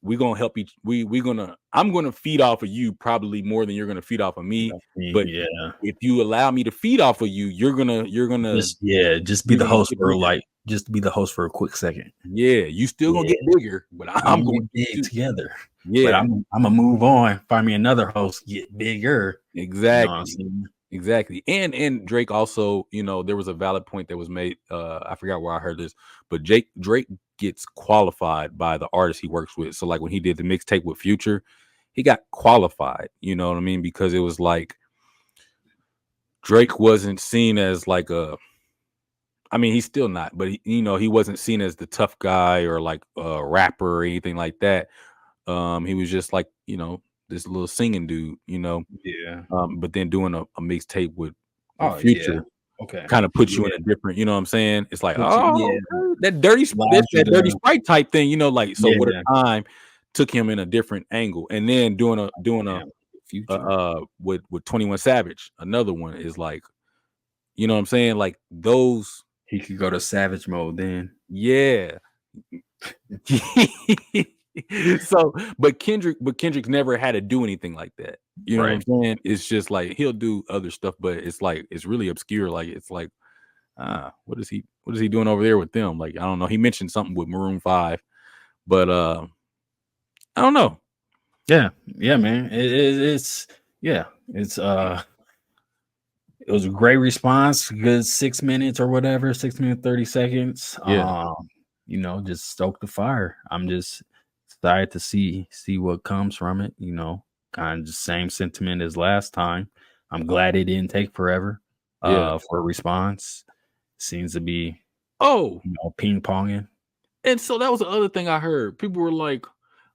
we're gonna help each. We gonna I'm gonna feed off of you probably more than you're gonna feed off of me. But Yeah. if you allow me to feed off of you, you're gonna Just be you're the gonna host get for bigger. a quick second. Yeah, you still gonna Yeah. get bigger, but We I'm gonna going get to big too. together. But Yeah, I'm gonna move on, find me another host, get bigger. You know what I'm exactly. saying? Exactly. And Drake also, there was a valid point that was made. I forgot where I heard this, but Drake gets qualified by the artist he works with. So like when he did the mixtape with Future, he got qualified, you know what I mean? Because it was like Drake wasn't seen as like he's still not, but he wasn't seen as the tough guy or like a rapper or anything like that. He was just like, this little singing dude. Yeah. But then doing a mixtape with Oh yeah. Future Okay. kind of puts you in Yeah. a different, you know what I'm saying? It's like, Put you, oh, yeah. okay. That's Allows you that dirty to. sprite type thing, like so what Yeah. a time took him in a different angle. And then doing a Damn. Future. with 21 Savage, another one is like, you know what I'm saying? Like those, He could go to savage mode then. yeah. So, but Kendrick's never had to do anything like that. You know what I'm Right. saying? It's just like he'll do other stuff, but it's like it's really obscure. Like it's like, what is he doing over there with them? Like I don't know. He mentioned something with Maroon 5, but I don't know. Yeah. Yeah, man. It's yeah. It was a great response. Good 6 minutes or whatever. 6 minutes 30 seconds. Yeah, Just stoke the fire. I'm just excited to see what comes from it. Kind of the same sentiment as last time. I'm glad it didn't take forever. yeah. For a response. Seems to be Oh, ping ponging. and so that was the other thing I heard. People were like,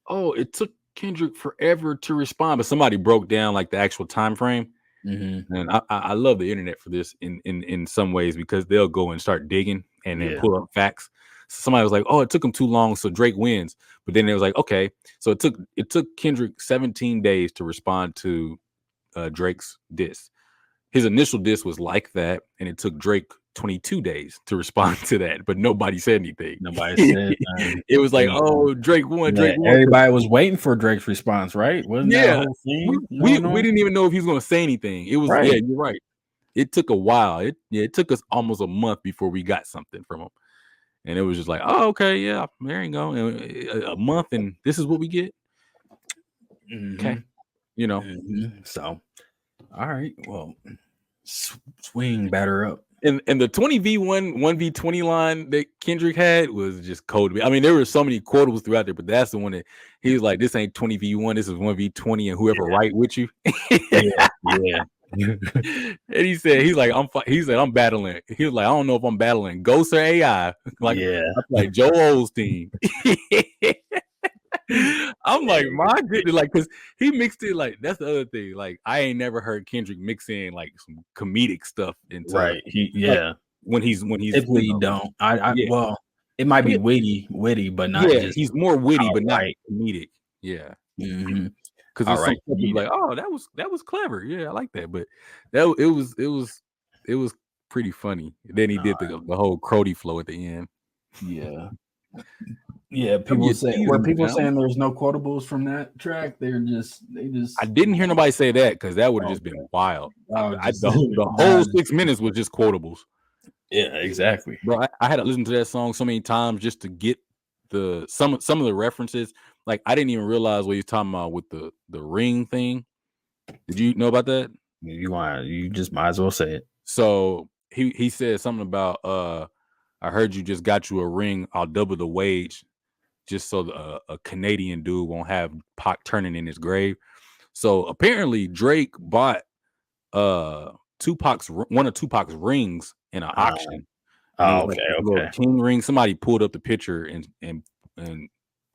"Oh, it took Kendrick forever to respond," but somebody broke down like the actual time frame. Hmm. And I love the internet for this in some ways because they'll go and start digging and then Yeah. pull up facts. Somebody was like, "Oh, it took him too long, so Drake wins." But then it was like, "Okay, so it took Kendrick 17 days to respond to Drake's diss. His initial diss was like that, and it took Drake 22 days to respond to that, but nobody said anything. Nobody said nothing. It was like, "Oh, Drake won, Yeah, Drake won." everybody was waiting for Drake's response, right? Wasn't that a Yeah, whole we thing we going we on? didn't even know if he was gonna say anything. It was yeah, Right. you're right. It took a while. It took us almost a month before we got something from him, and it was just like, oh, okay, yeah, there you go. And a month, and this is what we get. Okay, Hmm. you know. So, all right. Well, swing batter up. And the 20v1 1v20 line that Kendrick had was just cold to me. I mean, there were so many quotables throughout there, but that's the one that he was like, "This ain't 20v1. This is 1v20, and whoever right with you." Yeah. Yeah. And he said, he said, I'm battling. He was like, I don't know if I'm battling ghosts or AI. Like, Yeah. I'm like Joe Osteen. I'm like, my goodness, like, cause he mixed it like that's the other thing. Like, I ain't never heard Kendrick mix in like some comedic stuff into Right. like Yeah. when he's Typically, you don't. yeah. Well, it might be Yeah, witty, but not yeah, just he's more witty, but not outright. comedic. Yeah. Hmm. Because All there's some right. stuff that's like, oh, that was clever. Yeah, I like that. But it was pretty funny. Then he did the whole Crody flow at the end. Yeah. Yeah. You Were teasing me people now. saying there's no quotables from that track? They I just. didn't hear nobody say that because that would have just Okay. been wild. Oh, just The nah, whole 6 minutes was just quotables, yeah, exactly. bro. I had to listen to that song so many times just to get some of the references. Like I didn't even realize what he's talking about with the ring thing. Did you know about that? You just might as well say it. So he said something about I heard you just got you a ring. I'll double the wage just so a Canadian dude won't have Pac turning in his grave. So apparently Drake bought one of Tupac's rings in an auction, and it was like Okay, this little okay. king ring. Somebody pulled up the picture and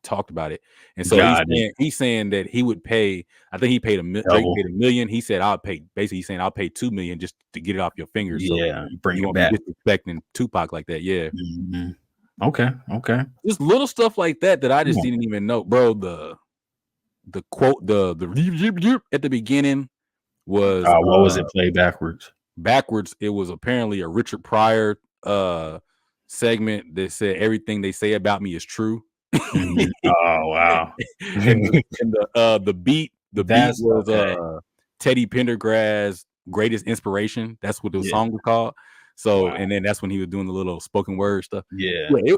talked about it, and so Got it. he's saying that he would pay. I think he paid Drake Double. paid $1 million. He said I'll pay. Basically, he's saying I'll pay $2 million just to get it off your fingers, so Yeah, bring you it won't be back. disrespecting Tupac like that. Yeah, Mhm. Okay, okay. just little stuff like that I just Yeah. didn't even know, bro. The quote the at the beginning was What was it played backwards? backwards. It was apparently a Richard Pryor segment that said everything they say about me is true. Mhm. Oh, wow. And the beat That's was okay. Teddy Pendergrass' greatest inspiration. That's what the Yeah, song was called. So wow. and then that's when he was doing the little spoken word stuff. Yeah. Yeah,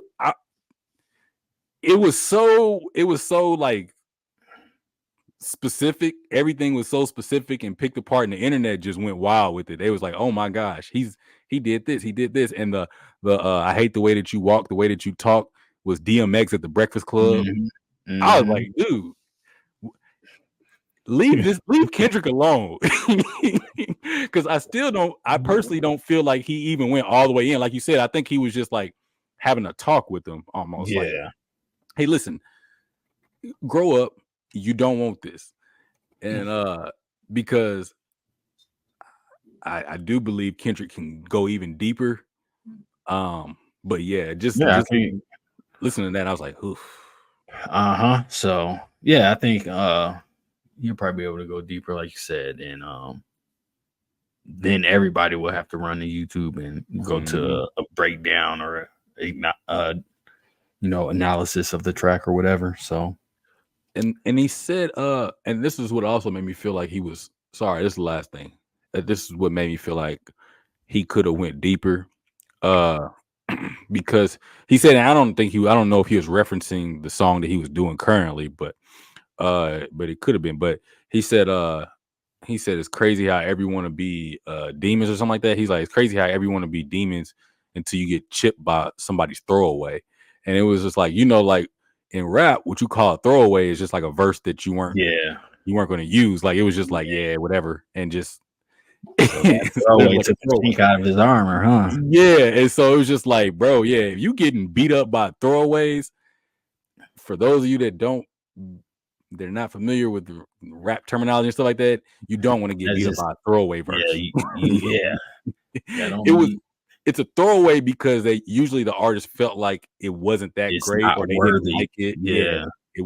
it was so like specific. Everything was so specific and picked apart, and the internet just went wild with it. They was like, "Oh my gosh, he did this," and the I hate the way that you walk, the way that you talk was DMX at the Breakfast Club. Mhm. I was Mhm. like, dude, leave Kendrick alone, because I personally don't feel like he even went all the way in. Like you said, I think he was just like having a talk with them, almost like, Yeah. "Hey, listen, grow up. You don't want this," and because I do believe Kendrick can go even deeper. But yeah, Yeah, I just think listening to that, I was like, oof. uh-huh. So, yeah, I think you'll probably be able to go deeper like you said, and then everybody will have to run to YouTube and go to Mhm. a breakdown or analysis of the track or whatever. So, And he said, and this is what also made me feel like he was sorry, this is the last thing. This is what made me feel like he could have went deeper. Uh because he said, and I don't know if he was referencing the song that he was doing currently, but it could have been. But he said, it's crazy how everyone to be demons or something like that. He's like, it's crazy how everyone to be demons until you get chipped by somebody's throwaway. And it was just like, like in rap, what you call a throwaway is just like a verse that yeah. you weren't going to use. Like it was just like, yeah, whatever, and just So that there's throwaway like a took the throwaway. stink out of his armor, huh? Yeah, and so it was just like, bro, yeah, if you getting beat up by throwaways, for those of you that don't, they're not familiar with the rap terminology and stuff like that, you don't want to get That's beat up just by a throwaway yeah, verse. yeah. That it don't was be it's a throwaway because they usually the artist felt like it wasn't that it's great or not they didn't worthy. like it. Yeah. It's It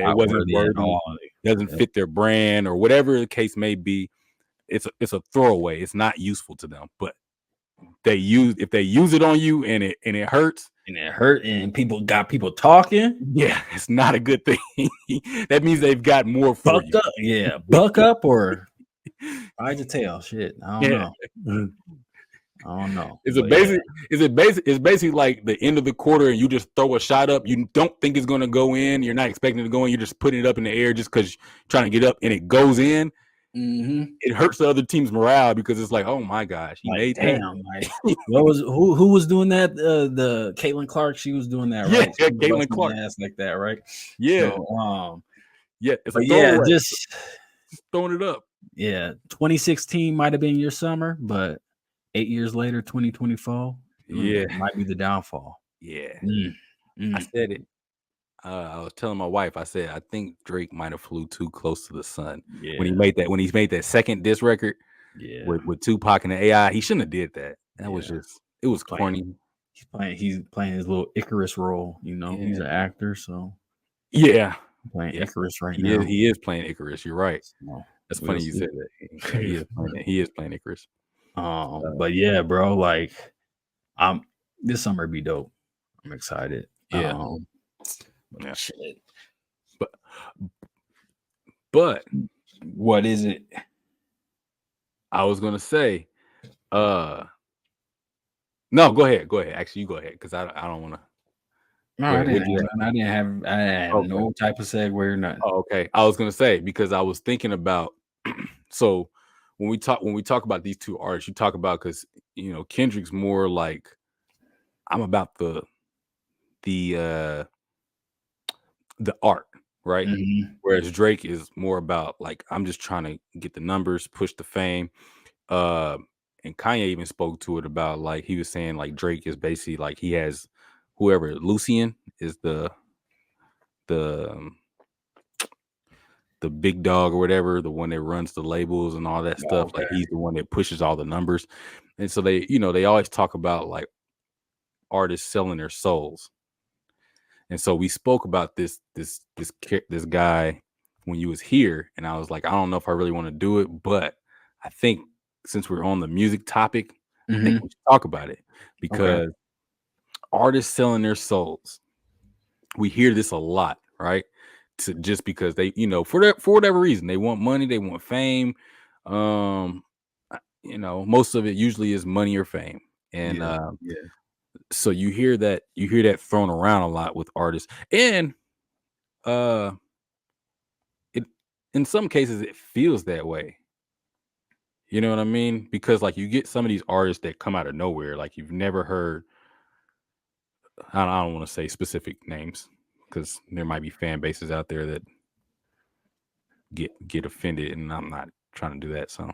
not wasn't worthy at worthy, all. doesn't Yeah. fit their brand or whatever the case may be. It's a throwaway. It's not useful to them. But if they use it on you and it hurts, And it hurt and people got people talking. yeah, it's not a good thing. That means they've got more for Bucked you. up. Yeah. Buck up or hide your tail. Shit. I don't Yeah. know. I don't know. Is it But yeah. basic? Is it basic? It's basically like the end of the quarter, and you just throw a shot up. You don't think it's going to go in. You're not expecting it to go in. You're just putting it up in the air just because you're trying to get up, and it goes in. Mm-hmm. It hurts the other team's morale because it's like, oh my gosh, he Like, made that. damn, like what was who was doing that? The Caitlin Clark, she was doing that, Yeah, right? She was Caitlin busting Clark. the ass like that, right? Yeah, So yeah. It's a but yeah, throwaway. just Just throwing it up. yeah, 2016 might have been your summer, but 8 years later, 2024, Yeah, might be the downfall. yeah. Mm, I mm, said it. I was telling my wife. I said I think Drake might have flew too close to the sun when he yeah, made that. When he made that second diss record yeah, with Tupac and the AI, he shouldn't have did that. That was yeah. just it He's was playing. corny. He's playing his little Icarus role. He's Yeah, an actor, so yeah, playing yeah. Icarus right now. He is playing Icarus. You're right. So That's we'll funny you said see. that. Yeah, he is playing Icarus. But yeah, bro, like I'm this summer be dope. I'm excited. Yeah, But yeah. shit. But but What is it? I was gonna say, uh, no, go ahead, go ahead. Actually, you go ahead because I don't want to. No, Go I ahead. didn't What you have have? none. I didn't have Okay. no type of segue or nothing. Oh, okay. I was gonna say because I was thinking about so when we talk about these two artists, you talk about because Kendrick's more like I'm about the uh the art, right? Mhm. Whereas Drake is more about like I'm just trying to get the numbers, push the fame. Uh and Kanye even spoke to it about like he was saying like Drake is basically like he has whoever Lucian is the the big dog or whatever, the one that runs the labels and all that Oh, stuff. okay. Like he's the one that pushes all the numbers. And so they always talk about like artists selling their souls. And so we spoke about this guy when you was here, and I was like, I don't know if I really want to do it, but I think since we're on the music topic, I think we Mhm. should talk about it Okay. because artists selling their souls. We hear this a lot, right? To just because they, for whatever reason, they want money, they want fame. Most of it usually is money or fame. And Yeah. Yeah. so you hear that thrown around a lot with artists. And uh it in some cases it feels that way. You know what I mean? Because like you get some of these artists that come out of nowhere, like you've never heard. I don't want to say specific names because there might be fan bases out there that get offended, and I'm not trying to do that. So,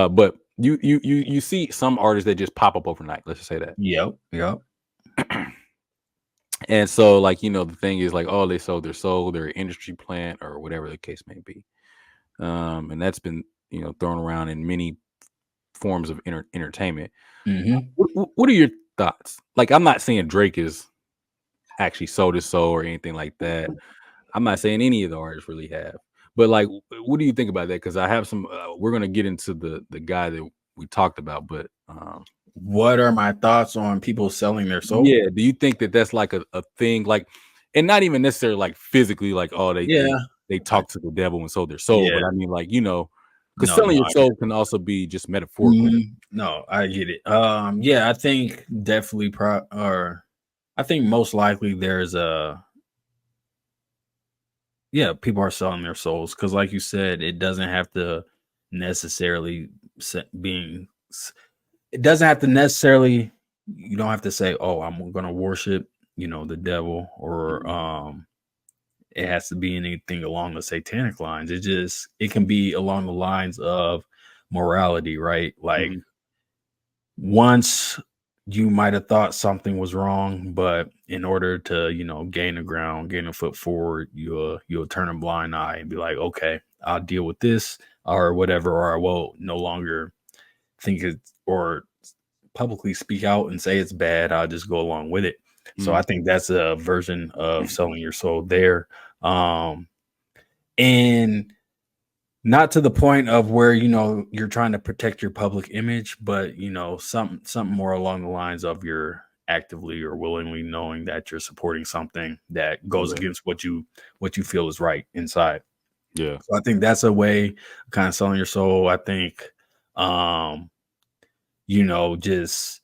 but you see some artists that just pop up overnight. Let's just say that. Yep. Yep. And so, like, the thing is like, oh, they sold their soul, their industry plant, or whatever the case may be. And that's been, thrown around in many forms of entertainment. Hmm. What are your thoughts? Like, I'm not saying Drake is actually sold his soul or anything like that. I'm not saying any of the artists really have. But like, what do you think about that? Because I have some. We're gonna get into the guy that we talked about, but What are my thoughts on people selling their soul? yeah, do you think that that's like a thing, like, and not even necessarily like physically, like, oh, they Yeah. they they I, talk to the devil and sold their soul, but yeah. I mean, like, because No, selling no, your I get soul it. can also be just metaphorical. No, I get it. Yeah, I think definitely or I think most likely there's a yeah, people are selling their souls because, like you said, it doesn't have to necessarily being. It doesn't have to necessarily. You don't have to say, "Oh, I'm going to worship," the devil, or Mhm, it has to be anything along the satanic lines. It can be along the lines of morality, right? Like mhm, once you might have thought something was wrong, but in order to, gain a ground, gain a foot forward, you'll turn a blind eye and be like, okay, I'll deal with this or whatever, or I will no longer think it or publicly speak out and say it's bad. I'll just go along with it. So I mhm, think that's a version of selling your soul there. Um, and not to the point of where you're trying to protect your public image, but something more along the lines of you're actively or willingly knowing that you're supporting something that goes yeah, against what you feel is right inside. yeah, So I think that's a way of kind of selling your soul. I think um just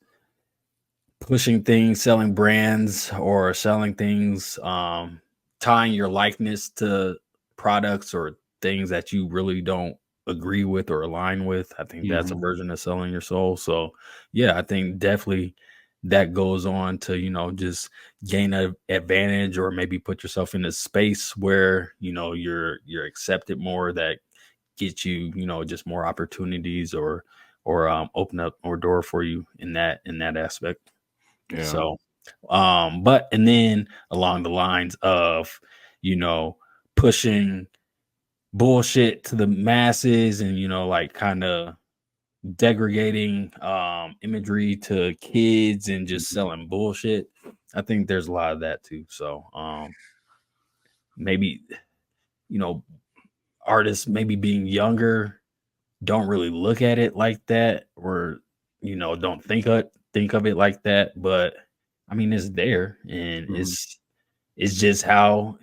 pushing things, selling brands or selling things, tying your likeness to products or things that you really don't agree with or align with. I think that's a mhm, version of selling your soul. So, yeah, I think definitely that goes on to, just gain a advantage or maybe put yourself in a space where, you're accepted more that gets you, just more opportunities or open up more door for you in that aspect. yeah, So, but and then along the lines of, you know, pushing bullshit to the masses and, like kind of degrading imagery to kids and just mhm, selling bullshit. I think there's a lot of that too. So, maybe, you know, artists maybe being younger don't really look at it like that or don't think of it like that, but I mean it's there and mhm, it's how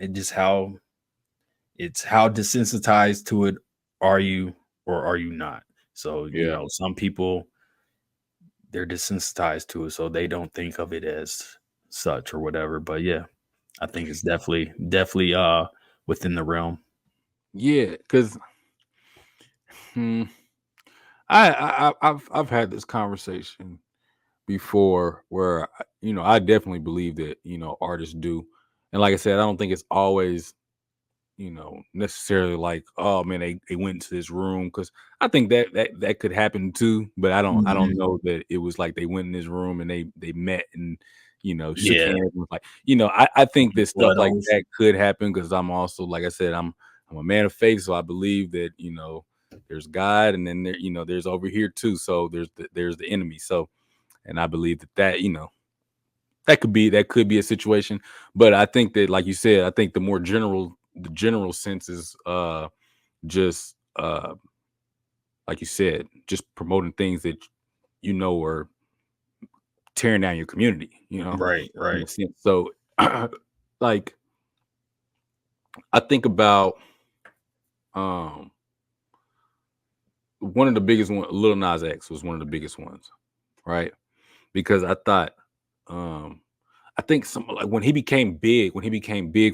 desensitized to it are you or are you not. So yeah. some people, they're desensitized to it so they don't think of it as such or whatever, but yeah, I think it's definitely within the realm. Yeah, because I've had this conversation before where I definitely believe that artists do, and like I said, I don't think it's always necessarily like, oh man, they went into this room, because I think that could happen too, but I don't Mhm. know that it was like they went in this room and they met and shook Yeah. hands and was like, I think that stuff Blood like oath. that could happen, because I'm also, like I said, I'm a man of faith, so I believe that there's God, and then there's over here too, so there's the enemy, so, and I believe that could be a situation. But I think that, like you said, I think the general sense is just like you said, just promoting things that are tearing down your community, Right, in right. a sense. So like, I think about um one of the biggest one, Lil Nas X was one of the biggest ones, right? Because um I think some, like, when he became big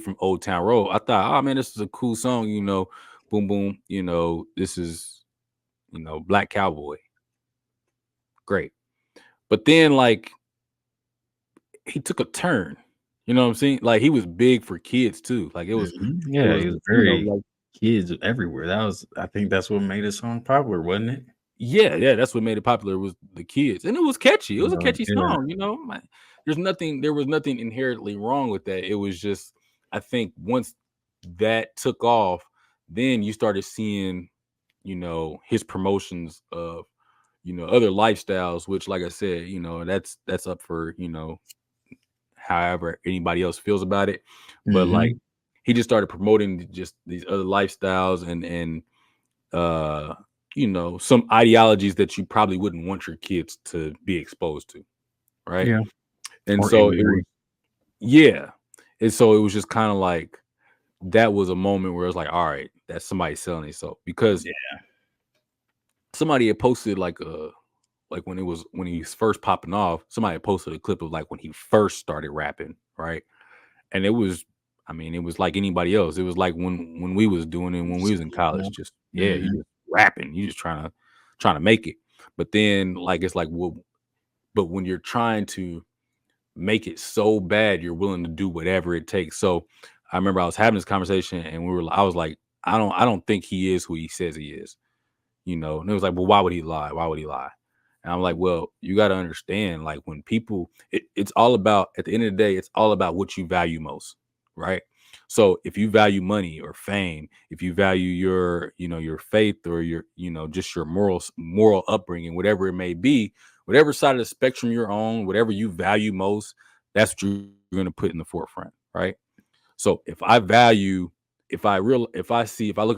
from Old Town Road, I thought, oh man, this is a cool song, boom, boom. This is Black Cowboy, great. But then like he took a turn. You know what I'm saying? Like he was big for kids too. Like it Yeah, was he was very like kids everywhere. I think that's what made his song popular, wasn't it? yeah, that's what made it popular was the kids, and it was catchy. It was a catchy Yeah. song. There was nothing inherently wrong with that. It was just, I think once that took off, then you started seeing, his promotions of, other lifestyles, which, like I said, that's up for, however anybody else feels about it. But like Mhm. he just started promoting just these other lifestyles and uh some ideologies that you probably wouldn't want your kids to be exposed to, right? Yeah. And Or so it was, imagery. yeah. And so it was just kind of like that was a moment where it was like, all right, that's somebody selling it. So because Yeah. somebody had posted like when he was first popping off, somebody had posted a clip of like when he first started rapping, right? And it was, I mean, it was like anybody else. It was like when we was doing it when we was in college. Just yeah, you Mhm. just rapping, you just trying to make it. But then like it's like, well, but when you're trying to make it so bad, you're willing to do whatever it takes. So I remember I was having this conversation, and I was like, I don't think he is who he says he is. And it was like, well, why would he lie? Why would he lie? And I'm like, well, you got to understand, like when people, it's all about, at the end of the day, it's all about what you value most, right? So if you value money or fame, if you value your faith or just your moral upbringing, whatever it may be, whatever side of the spectrum you're on, whatever you value most, that's what you're going to put in the forefront, right? So if I look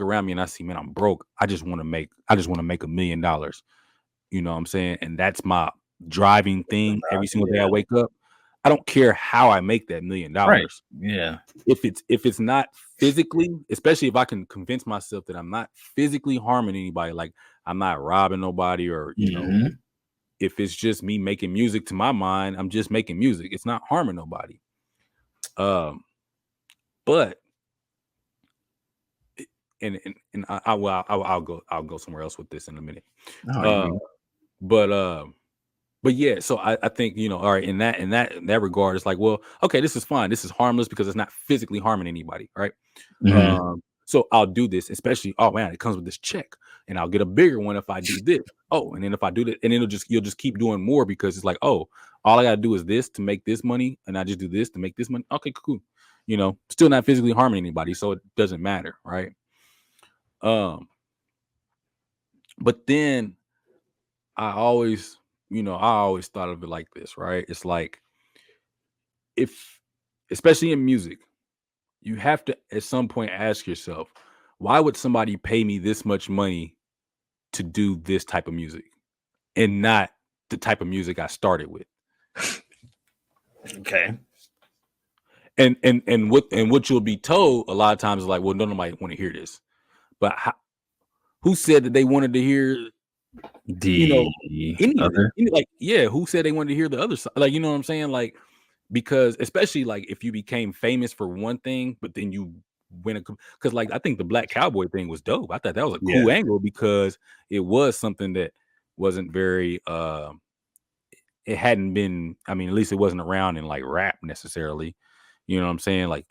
around me and I see, man, I'm broke, I just want to make $1 million. You know what I'm saying? And that's my driving thing every single day I Yeah. wake up. I don't care how I make that Right. $1 million. Yeah. If it's not physically, especially if I can convince myself that I'm not physically harming anybody, like I'm not robbing nobody, or Mhm. if it's just me making music, to my mind, I'm just making music. It's not harming nobody. Um, but and I'll go somewhere else with this in a minute. Oh, you Uh, good. but but yeah, so I think all right, in that regard, it's like, well, okay, this is fine. This is harmless because it's not physically harming anybody, right? Mhm. So I'll do this, especially, oh man, it comes with this check, and I'll get a bigger one if I do this. Oh, and then if I do that, and you'll just keep doing more because it's like, oh, all I gotta do is this to make this money, and I just do this to make this money. Okay, cool. Still not physically harming anybody, so it doesn't matter, right? Um, but then I always thought of it like this, right? It's like, if, especially in music, you have to at some point ask yourself, why would somebody pay me this much money to do this type of music and not the type of music I started with? Okay. And what you'll be told a lot of times is like, well, nobody want to hear this. But who said that they wanted to hear, you The know, anything? other. Like, yeah, who said they wanted to hear the other side? Like, you know what I'm saying? Like, because especially like if you became famous for one thing, but then you went, because like I think the Black Cowboy thing was dope. I thought that was a Yeah. cool angle because it was something that wasn't very it hadn't been, I mean, at least it wasn't around in like rap necessarily. You know what I'm saying? Like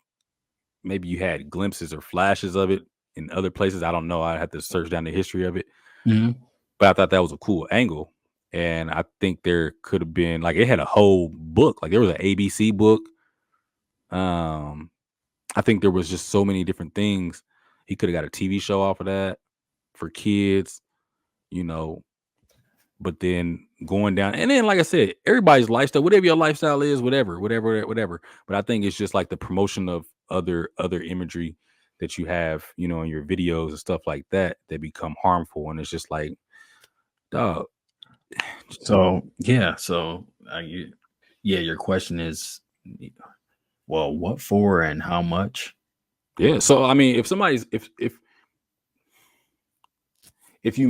maybe you had glimpses or flashes of it in other places. I don't know. I had to search down the history of it. Mhm. But I thought that was a cool angle. And I think there could have been, like, it had a whole book. Like there was an ABC book. Um I think there was just so many different things. He could have got a TV show off of that for kids, you know, but then going down, and then like I said, everybody's lifestyle, whatever your lifestyle is, whatever. But I think it's just like the promotion of other imagery that you have, in your videos and stuff like that, that become harmful. And it's just like, dog, So, yeah, so, you yeah, your question is, well, what for and how much? yeah. So I mean, if you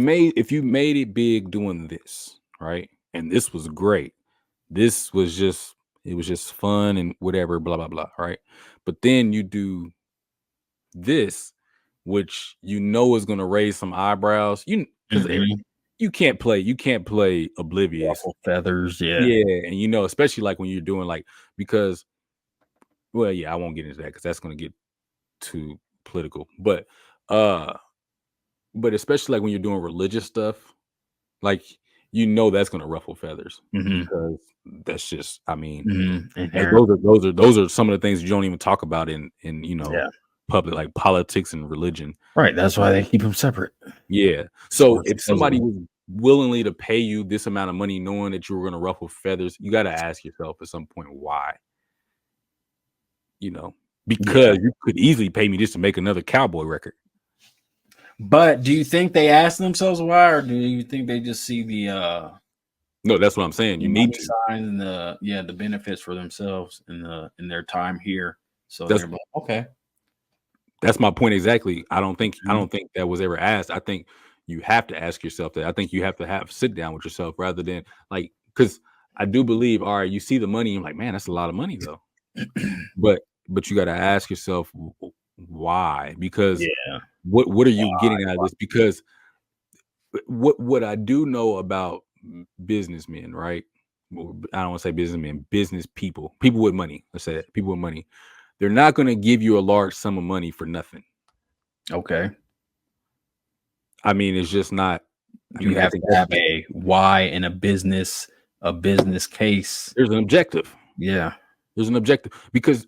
made it big doing this, right? And this was great. This was just it was just fun and whatever, blah blah blah, right? But then you do this, which you know is going to raise some eyebrows. Because Mhm. you can't play oblivious. Ruffle feathers, yeah. Yeah, and especially like when you're doing like because well, yeah, I won't get into that because that's going to get too political. Uh, but especially like when you're doing religious stuff, like that's going to ruffle feathers Mhm, because that's just, I mean, mhm, like inherent, those are some of the things you don't even talk about in yeah. public, like politics and religion. Right, that's why they keep them separate. Yeah. So Or if somebody supposedly. was willingly to pay you this amount of money, knowing that you were going to ruffle feathers, you got to ask yourself at some point why. You know, Yeah. because you could easily pay me just to make another cowboy record. But do you think they ask themselves why, or do you think they just see No, that's what I'm saying. the You need money to. signs and the benefits for themselves in their time here? So That's they're like, okay. that's my point exactly. I Mhm. don't think that was ever asked. I think you have to ask yourself that. I think you have to sit down with yourself rather than like because I do believe, all right, you see the money, you're like, man, that's a lot of money though. But you got to ask yourself why? Because Yeah. what are you getting out of this? Because what I do know about businessmen, right? Well, I don't want to say businessmen, business people with money. Let's say that people with money. They're not going to give you a large sum of money for nothing. Okay. I mean, it's just not. I You mean, I have think to have a why in a business case. there's an objective. Yeah. There's an objective because,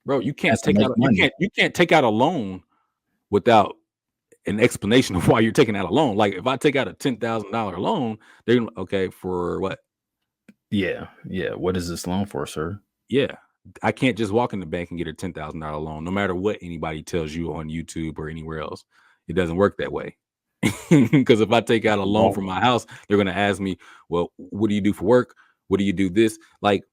bro, Has to make money. you can't take out a loan without an explanation of why you're taking out a loan. Like if I take out a $10,000 loan, they're gonna okay for what? Yeah. Yeah. What is this loan for, sir? Yeah, I can't just walk in the bank and get a $10,000 loan, no matter what anybody tells you on YouTube or anywhere else. It doesn't work that way. Because if I take out a loan Well, for my house, they're going to ask me, "Well, what do you do for work? What do you do this?" Like,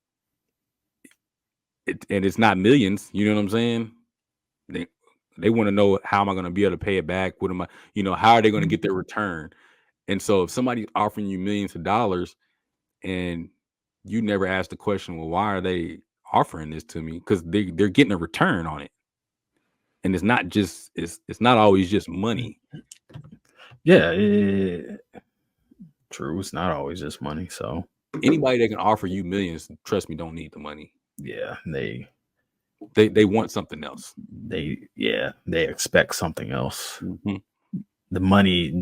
and it's not millions. You know what I'm saying? They they want to know how am I going to be able to pay it back? What am I? How are they going to get their return? And so, if somebody's offering you millions of dollars and you never ask the question, well, why are they offering this to me? Because they're getting a return on it. And it's not always just money. yeah. True. It's not always just money. So Anybody that can offer you millions, trust me, don't need the money. yeah, They want something else. they expect something else. Hmm. The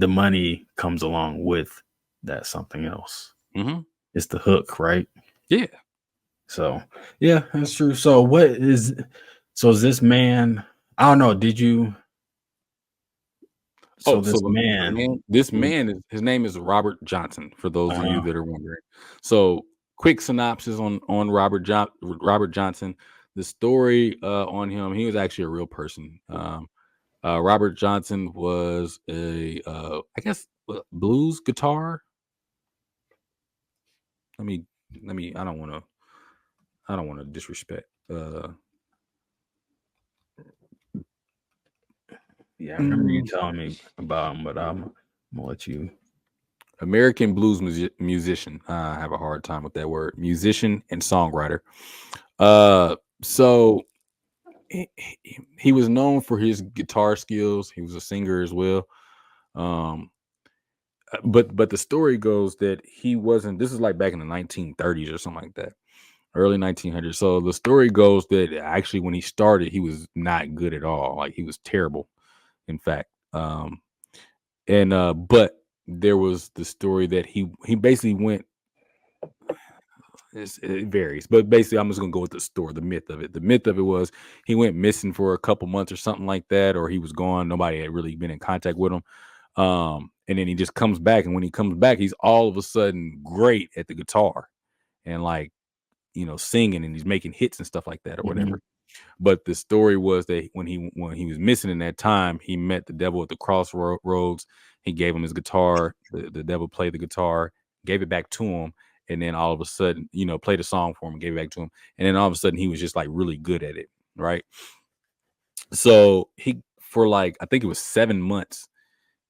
money comes along with that something else. Hmm. It's the hook, right? Yeah. So yeah, that's true. So is this man? I don't know. Did you? So Oh, so this man. this man is his name is Robert Johnson. For those of you Uh, that are wondering, so quick synopsis on Robert Johnson. The story on him, he was actually a real person. Robert Johnson was a I guess blues guitar. Let me I don't want to disrespect. yeah, I remember you Mm, telling me about him, but I'm gonna let you. American blues musician. I have a hard time with that word. Musician and songwriter. So he was known for his guitar skills. He was a singer as well. Um, but the story goes that he wasn't. This is like back in the 1930s or something like that, early 1900s. So the story goes that actually when he started, he was not good at all. Like he was terrible, in fact. And but there was the story that he basically went. It varies, but basically, I'm just gonna go with the story, the myth of it. The myth of it was he went missing for a couple months or something like that, or he was gone. Nobody had really been in contact with him. And then he just comes back, and when he comes back, he's all of a sudden great at the guitar and like singing, and he's making hits and stuff like that or Mhm. whatever. But the story was that when he was missing in that time, he met the devil at the crossroads. He gave him his guitar. The devil played the guitar, gave it back to him, and then all of a sudden, played a song for him and gave it back to him. And then all of a sudden, he was just like really good at it, right? So he for like I think it was 7 months,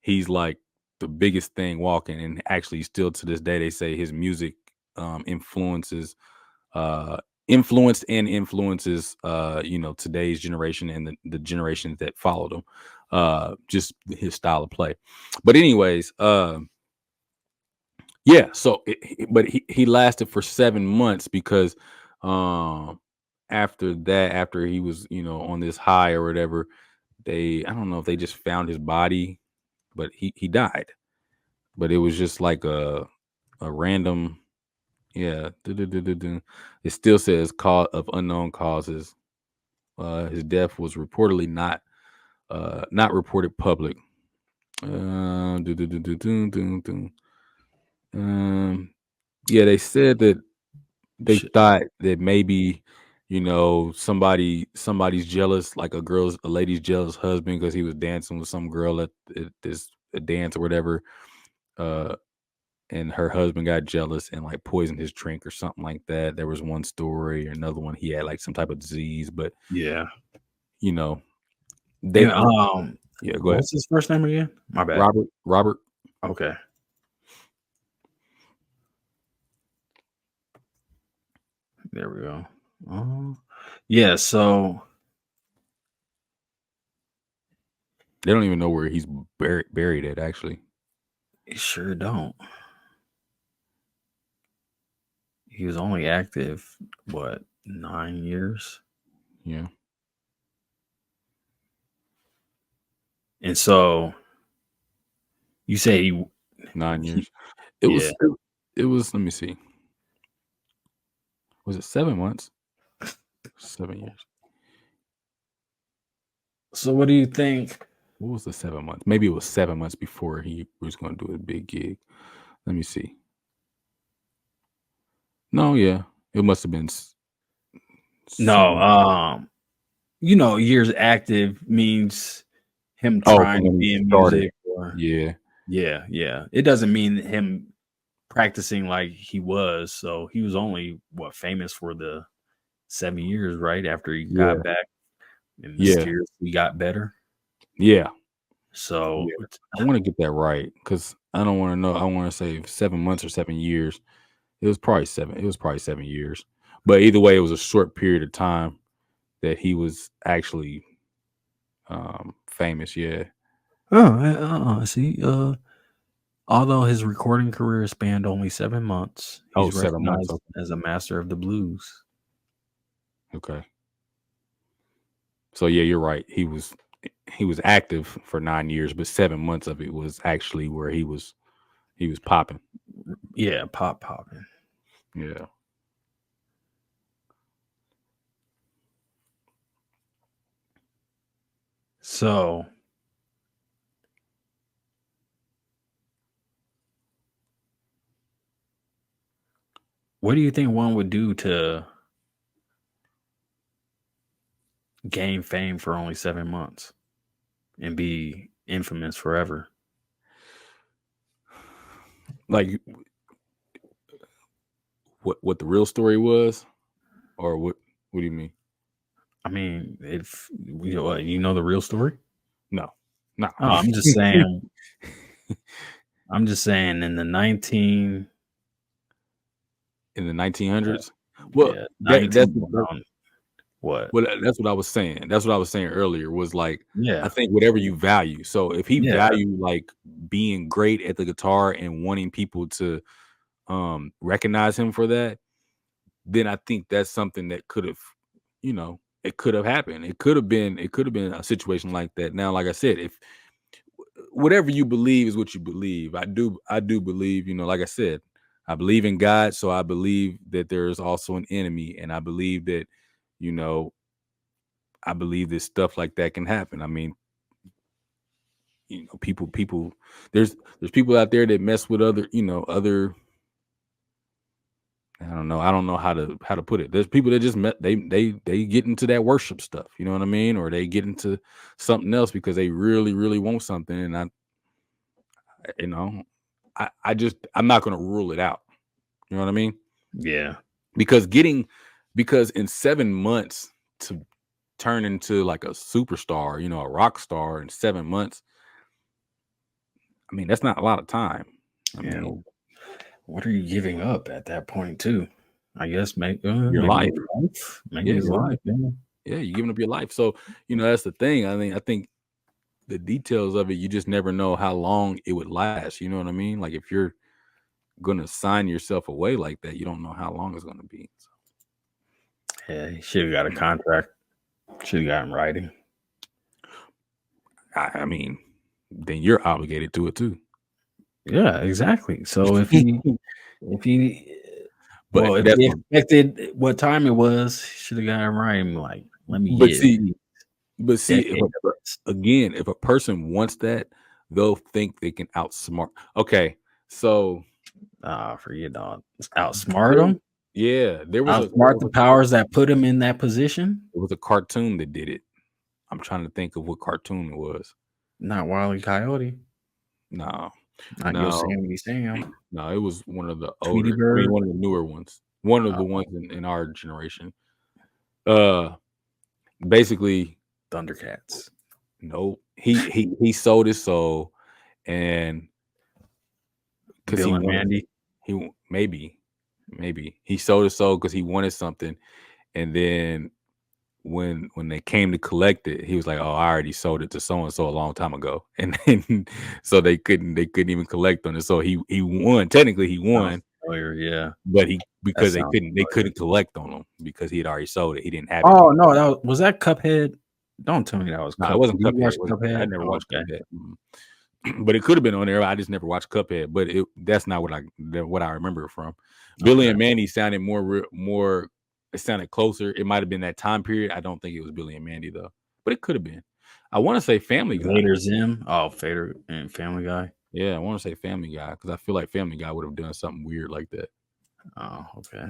he's like the biggest thing walking, and actually still to this day they say his music influences influenced and influences today's generation and the generations that followed him. Just his style of play. But anyways, yeah, so but he lasted for 7 months because um after that, after he was, on this high or whatever, I don't know if they just found his body, but he died. But it was just like a random, yeah. It still says cause of unknown causes. His death was reportedly not reported public. Do, do, do, do, do, do, do. Yeah, they said that they Shit. thought that maybe, somebody's jealous, like a lady's jealous husband because he was dancing with some girl at this a dance or whatever. Uh, and her husband got jealous and like poisoned his drink or something like that. There was one story, another one he had like some type of disease, but Yeah. you know, they And yeah, go ahead. what's his first name again? My bad. Robert. Okay. There we go. Yeah, so They don't even know where he's buried at, actually. he sure don't. He was only active, what, 9 years? Yeah, And so you say he, 9 years. It yeah. was it was let me see. Was it 7 months? 7 years. So what do you think? What was the 7 months? Maybe it was 7 months before he was going to do a big gig. Let me see. No, yeah, it must have been No, 7. years active means him Oh, trying from to when he be in started. music or Yeah, yeah, yeah. It doesn't mean him practicing like he was. So he was only what famous for the 7 years, right? After he got yeah, back and yeah, mysteriously got better. yeah, So yeah. I want to get that right because I don't want to know. I want to say 7 months or 7 years. It was probably seven. It was probably 7 years. But either way, it was a short period of time that he was actually famous. Yeah. see, although his recording career spanned only 7 months, Oh, he's 7 months. recognized Okay. as a master of the blues. Okay. So yeah, you're right. He was active for 9 years, but 7 months of it was actually where he was popping. Yeah, pop popping. Yeah. So what do you think one would do to gain fame for only 7 months and be infamous forever? Like what the real story was, or what do you mean? I mean, if you know the real story? No. No. Oh, I'm just saying. I'm just saying. In the 19, In the 1900s. Well, yeah, that that's 19. What? well, that's what I was saying. That's what I was saying earlier was like, I Yeah, think whatever you value. So if he yeah, value like being great at the guitar and wanting people to recognize him for that, then I think that's something that could have, it could have happened. It could have been a situation like that. Now, like I said, if whatever you believe is what you believe. I do believe, like I said, I believe in God, so I believe that there is also an enemy, and I believe that, you know, I believe that stuff like that can happen. I mean, people there's people out there that mess with other I don't know how to put it. There's people that just they get into that worship stuff, you know what I mean? Or they get into something else because they really, really want something. And you know, I'm not gonna rule it out. You know what I mean? yeah, Because because in 7 months to turn into like a superstar, a rock star in 7 months, I mean, that's not a lot of time. I yeah. mean, What are you giving up at that point, too? I guess Your maybe life. maybe Yeah, his your life. life. Yeah. Yeah, you're giving up your life. So, that's the thing. I think the details of it, you just never know how long it would last. You know what I mean? Like if you're gonna sign yourself away like that, you don't know how long it's gonna be. So, Yeah, he should have got a contract. Should have got in writing. I mean, then you're obligated to it too. Yeah, exactly. So if he, But if that's he what, expected what time it was, should have got in writing. Like, let me but get at see, least but a see, decade of this. again, if a person wants that, they'll think they can outsmart. Okay, so Forget dog. Outsmart there, him. there was a Outsmart the powers that put him in that position. cartoon that did it. I'm trying to think of what cartoon it was. Not Wile E. Coyote. No, Not no, Yosemite Sam. no. It was one of the Tweety older. I mean, Bird. one of the newer ones. One of the Uh, ones in our generation. Uh, basically, Thundercats. no. He sold his soul, and because he Bill and wanted, Mandy. maybe he sold his soul because he wanted something, and then when they came to collect it, he was like, "Oh, I already sold it to so and so a long time ago," and then so they couldn't even collect on it. So he won. Technically, he Sounds won, familiar. Yeah, but that because they sounds couldn't they familiar. couldn't collect on him because he had already sold it. He didn't have it Oh anymore. no, was that Cuphead? Don't tell me that was No, it Cup. wasn't Did you Cuphead. watch It was, I Cuphead? never Oh, watched okay. Cuphead. But it could have been on there. I just never watched Cuphead. But that's not what I remember it from. Billy Okay. and Mandy sounded more. It sounded closer. It might have been that time period. I don't think it was Billy and Mandy though, but it could have been. I want to say Family Guy. Vader Zim. Oh, Vader and Family Guy. Yeah, I want to say Family Guy because I feel like Family Guy would have done something weird like that. Oh, okay.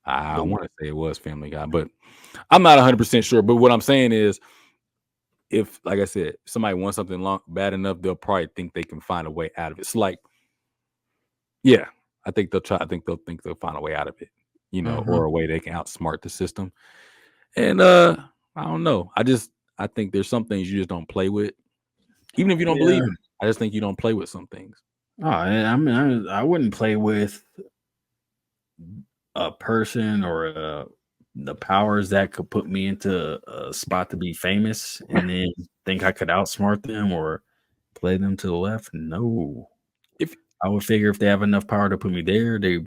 I But want to say it was Family Guy, but I'm not 100% sure. But what I'm saying is, if, like I said, somebody wants something bad enough, they'll probably think they can find a way out of it. It's like, yeah, I think they'll try. I think they'll find a way out of it, Mhm. or a way they can outsmart the system. And I don't know. I think there's some things you just don't play with, even if you don't Yeah. believe in it. I just think you don't play with some things. Oh, I mean, I wouldn't play with a person or the powers that could put me into a spot to be famous and then think I could outsmart them or play them to the left. No. If I would figure if they have enough power to put me there, they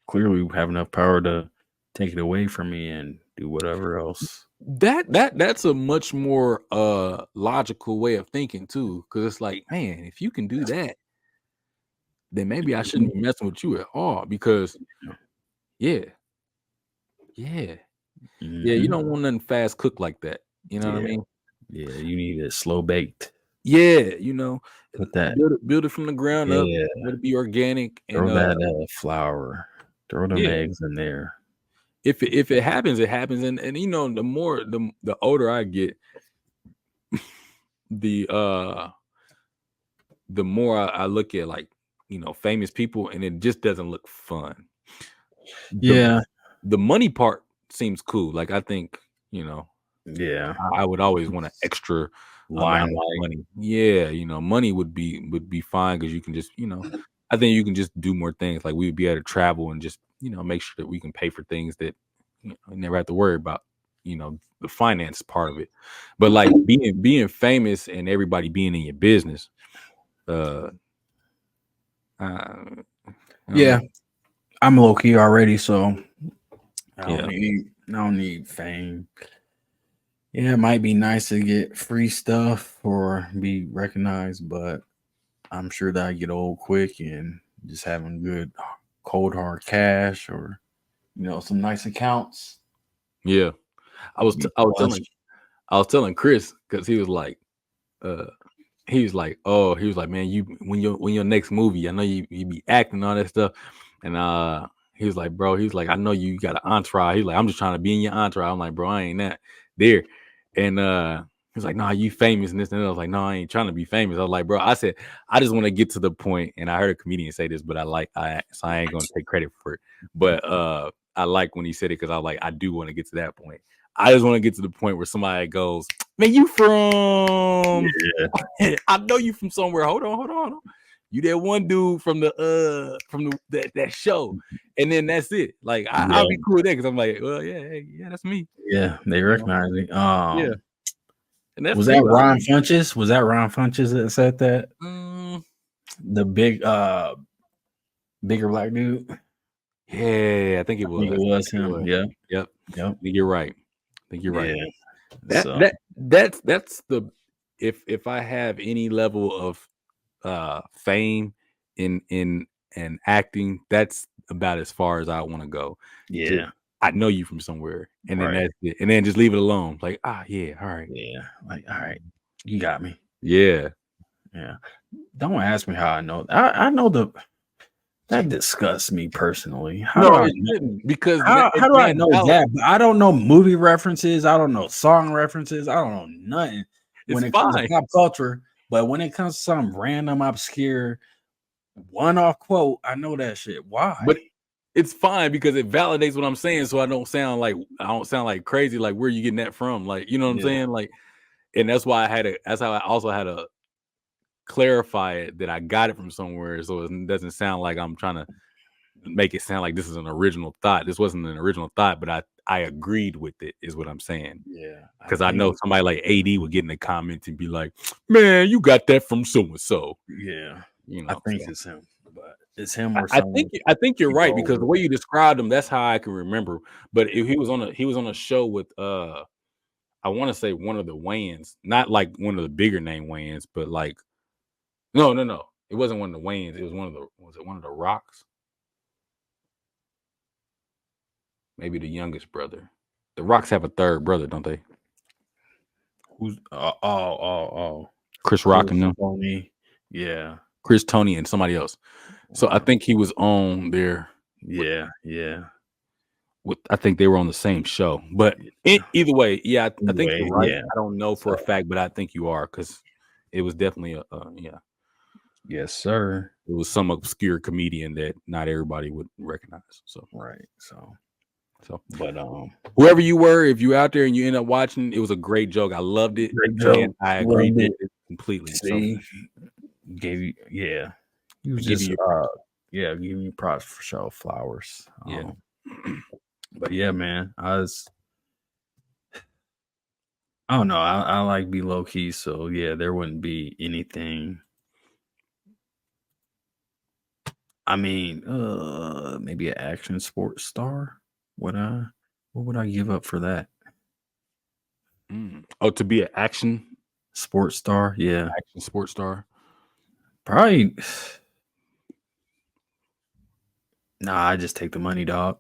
clearly have enough power to take it away from me and do whatever else. that's a much more logical way of thinking too, because it's like, man, if you can do that, then maybe I shouldn't be messing with you at all. Because yeah, yeah, yeah, you Mm-hmm. don't want nothing fast cooked like that. You know what I Yeah. mean? Yeah. You need it slow baked. Yeah, Put that. build it from the ground up. Yeah. Let it be organic, and Throw that flour. Throw them yeah, eggs in there. if it happens, it happens. And the more the older I get, the the more I look at, like, famous people, and it just doesn't look fun. The Yeah. the money part seems cool. Like, I think, you know, Yeah. I would always want an extra amount of Limelight. money. Yeah, money would be fine because you can just, I think you can just do more things. Like, we would be able to travel and just, make sure that we can pay for things that, never have to worry about, the finance part of it. But like being famous and everybody being in your business, uh, I don't know. Yeah. I'm low key already, so Yeah. I don't need fame. Yeah, it might be nice to get free stuff or be recognized, but I'm sure that I get old quick and just having good cold hard cash or some nice accounts. Yeah. I was Be t- I was flush. telling I was telling Chris because uh he was like, man, you when your next movie, I know you be acting and all that stuff. And he was like, bro, he's like, I know you got an entourage. He's like, I'm just trying to be in your entourage. I'm like, bro, I ain't that there. And he's like, nah, you famous and this and that. I was like, no, I ain't trying to be famous. I was like, bro, I said, I just want to get to the point. And I heard a comedian say this, but so I ain't gonna take credit for it. But I like when he said it because I was like, I do want to get to that point. I just want to get to the point where somebody goes, man, you from Yeah. I know you from somewhere. Hold on. you that one dude from that show, and then that's it. Like Yeah, I'll be cool with that because I'm like, well, yeah, hey, yeah, that's me. yeah, they You know, recognize me. yeah, and that's Was that cool. Ron Funches? Was that Ron Funches that said that? Mm, The bigger black dude? yeah, I think it I think it was. I was think it him. was. Yeah, Yep, yep, I think you're right. I think you're right. yeah. That So that that's the if I have any level of fame in and acting, that's about as far as I want to go. Just yeah, I know you from somewhere, and then right. that's it, and then just leave it alone. Like yeah, all right, Yeah, like all right, you got me. yeah. Yeah. Don't ask me how I know. I know that disgusts me personally. How do No, I it know? shouldn't because How do I that know that? But I don't know movie references. I don't know song references. I don't know nothing it's when it comes to fine. pop culture. But when it comes to some random, obscure, one-off quote, I know that shit. Why? But it's fine because it validates what I'm saying, so I don't sound like crazy. Like where you getting that from? Like you know what I'm Yeah, saying? Like, and that's why I had to. That's how I also had to clarify it that I got it from somewhere, so it doesn't sound like I'm trying to make it sound like this is an original thought. This wasn't an original thought, but I agreed with it. Is what I'm saying. yeah. I Because I think, know somebody like AD would get in the comments and be like, "Man, you got that from so and so." yeah. You I know, think so it's him, but it's him I, or I someone think I think you're you right go because the over. way you described him, that's how I can remember. But if he was on a show with I want to say one of the Wayans, not like one of the bigger name Wayans, but like no, it wasn't one of the Wayans. It was one of the Rocks, maybe the youngest brother. The Rocks have a third brother, don't they? Who's oh Chris Rock and Chris them, Tony. Yeah, Chris Tony and somebody else. So I wow. think he was on there. Yeah, yeah. I think they were on the same show, but Yeah. either way, yeah, I think you're Anyway, right. yeah. I don't know for a So fact, but I think you are because it was definitely yeah, yes, sir. it was some obscure comedian that not everybody would recognize. Right. So, So but whoever you were, if you out there and you end up watching, it was a great joke. I loved it, great and joke. I agreed Loved with it. it completely. So See, gave you yeah. He I was give you just your props. yeah, giving you props for show flowers. Yeah. But yeah, man, I don't know. I like be low key, so yeah, there wouldn't be anything. I mean, maybe an action sports star. Would I? What would I give up for that? Oh, to be an Sports star? Yeah, action sports star. probably. Nah, I just take the money, dog.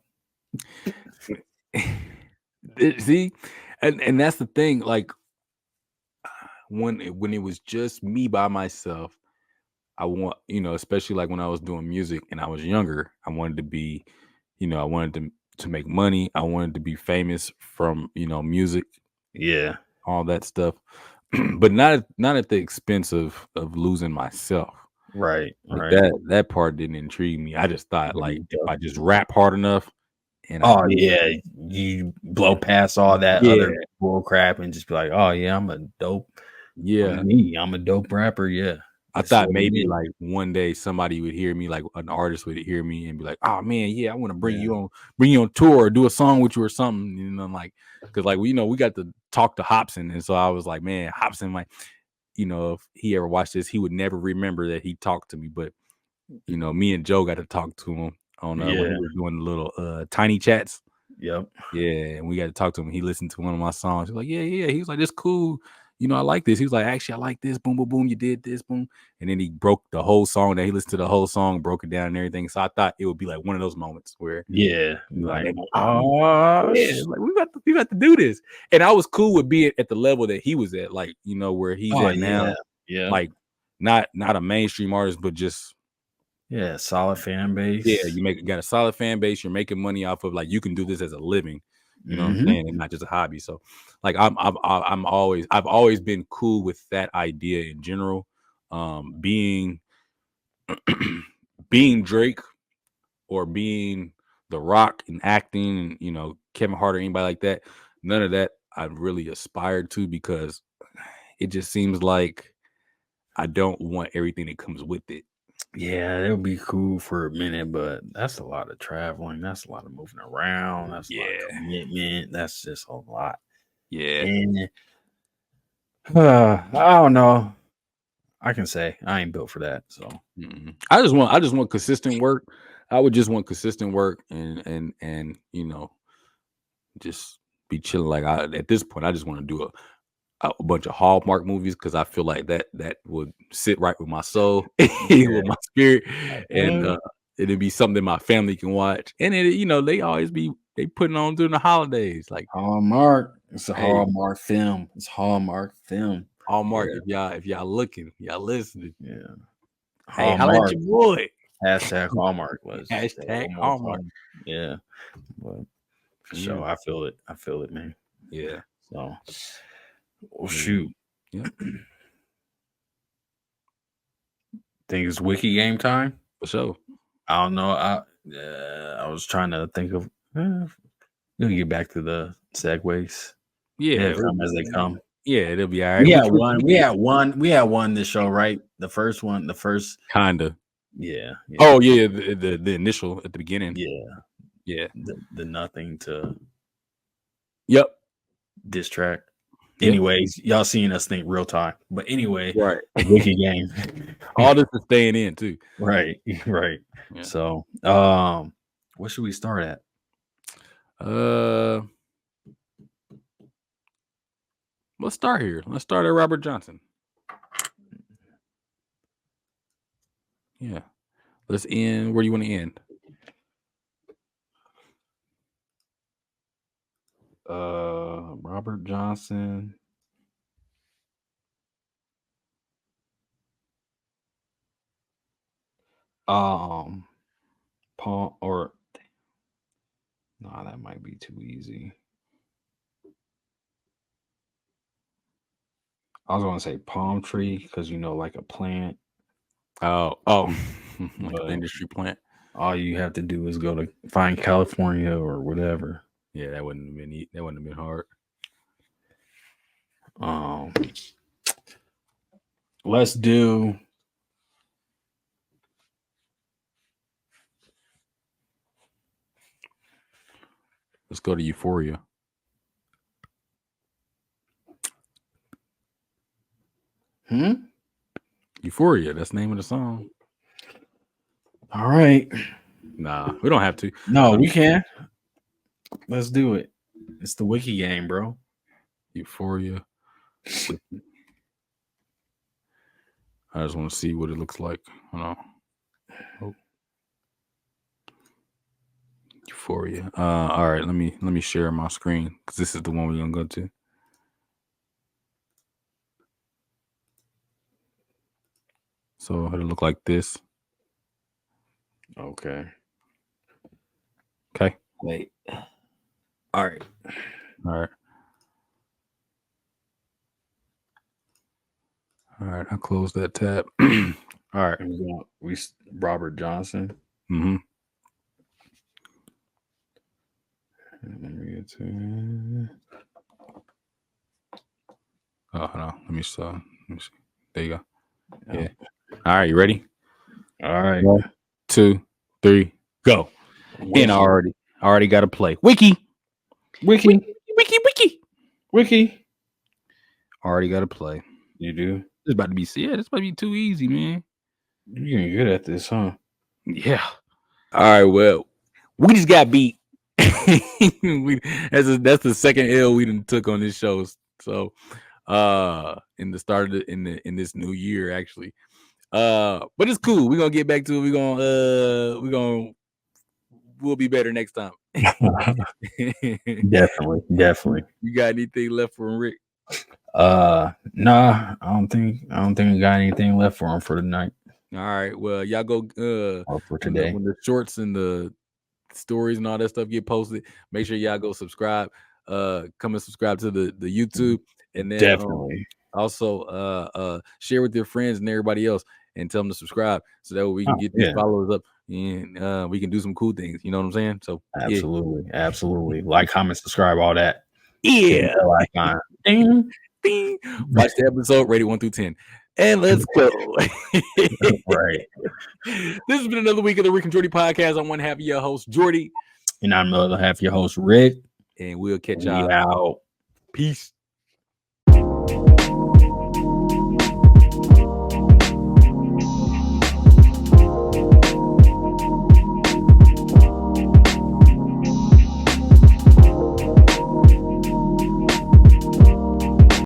See, and that's the thing. Like when it was just me by myself, I want especially like when I was doing music and I was younger, I wanted to be, I wanted to make money. I wanted to be famous from music, Yeah, all that stuff, but not at the expense of losing myself. right, Like right. that part didn't intrigue me. I just thought There like you if go. I just rap hard enough and I Oh do it, yeah, you blow past all that yeah, other bull crap and just be like, oh yeah, I'm yeah. me. I'm a dope rapper. Yeah, I this is thought what it maybe is. like one day somebody would hear me, like an artist would hear me and be like, "Oh man, yeah, I want to Yeah, bring you on tour, or do a song with you or something." Like because like we got to talk to Hobson, and so I was like, man, Hobson, like if he ever watched this, he would never remember that he talked to me. But me and Joe got to talk to him on when he yeah, was doing the little tiny chats. yep, Yeah, and we got to talk to him. He listened to one of my songs. He was like, yeah, yeah. He was like, this cool. I like this. He was like, actually, I like this. Boom, boom, boom. You did this, boom. And then he broke the whole song. Then he listened to the whole song, broke it down and everything. So I thought it would be like one of those moments where, yeah. like, Like, oh yeah, like we got to do this. And I was cool with being at the level that he was at, like, where he's oh at yeah, now. yeah, Like, not a mainstream artist, but just yeah. Solid fan yeah, base. you got a solid fan base. You're making money off of like you can do this as a living. You know what I'm Hmm. saying, and not just a hobby. So, like I've always been cool with that idea in general. Being being Drake or being The Rock and acting, and Kevin Hart or anybody like that. None of that I really aspired to because it just seems like I don't want everything that comes with it. Yeah, it would be cool for a minute, but that's a lot of traveling. That's a lot of moving around. That's a lot of Yeah, commitment. That's just a lot. yeah. And I don't know. I can say I ain't built for that. So I just want consistent work. I would just want consistent work and just be chilling. Like at this point, I just want to do a bunch of Hallmark movies because I feel like that would sit right with my soul, with yeah, my spirit, and uh, it'd be something my family can watch. And they always they putting on during the holidays. Like, Hallmark. It's a hey, Hallmark film. It's Hallmark film. Hallmark, Yeah, if y'all looking, y'all listening, yeah. hey, holla at Hallmark. your boy. Hashtag Hallmark. Let's just say it Hashtag one more Hallmark. time. Yeah, but for Yeah, sure, I feel it. I feel it, man. yeah, So, well, yeah, shoot. yep, Think it's wiki game time? for sure. I don't know. I was trying to think of. We'll get back to the segues. They'll Yeah, come as they come. yeah, it'll be all right. We had one. We had one. We had one this show, right? The first one. The first. Kinda. Yeah. Yeah. Oh yeah, the initial at the beginning. Yeah. Yeah. The nothing to Yep. diss track. Yeah. Anyways, y'all seeing us think real time. But anyway, Right. wiki game. All this is staying in too. Right. Right. Yeah. So, what should we start at? Uh, let's start here. Let's start at Robert Johnson. Yeah. Let's end. Where do you want to end? Robert Johnson. Paul or nah, that might be too easy. I was gonna say palm tree because like a plant, Oh, like an but industry plant. all you have to do is go to find California or whatever. Yeah, that wouldn't have been that wouldn't have been hard. Um, let's do. Let's go to Euphoria. Euphoria. That's the name of the song. All right. Nah, we don't have to. No, we can. Let's do it. It's the wiki game, bro. Euphoria. I just want to see what it looks like. Hold on. Oh. Euphoria. All right. Let me share my screen because this is the one we're gonna go to. So it'll look like this. Okay. Okay. Wait. All right. All right. All right. I'll close that tab. All right. We Robert Johnson. Mm-hmm. Let me get to. Oh, hold on. Let me see. There you go. Yeah. All right. You ready? All right. 1, 2, 3, go. Wiki. And I already got to play. Wiki. Already got to play. You do? This about to be this might be too easy, man. You're getting good at this, huh? Yeah. All right. Well, we just got beat. That's the second L we done took on this show. So, in the start of in this new year, actually. But it's cool. We're gonna get back to it. We'll be better next time. Definitely. You got anything left for Rick? Nah, I don't think we got anything left for him for tonight. All right. Well, y'all go or for today. When the shorts and the stories and all that stuff get posted, make sure y'all go subscribe. Come and subscribe to the YouTube, and then Definitely. Also share with your friends and everybody else, and tell them to subscribe so that we can get these followers up, and we can do some cool things. You know what I'm saying? So absolutely. Like, comment, subscribe, all that. Yeah. Icon. Ding. Watch the episode, rated 1 through 10. And let's go. Right. This has been another week of the Rick and Jordy podcast. I'm one half of your host, Jordy. And I'm the other half of your host, Rick. And we'll catch We y'all. out. Peace.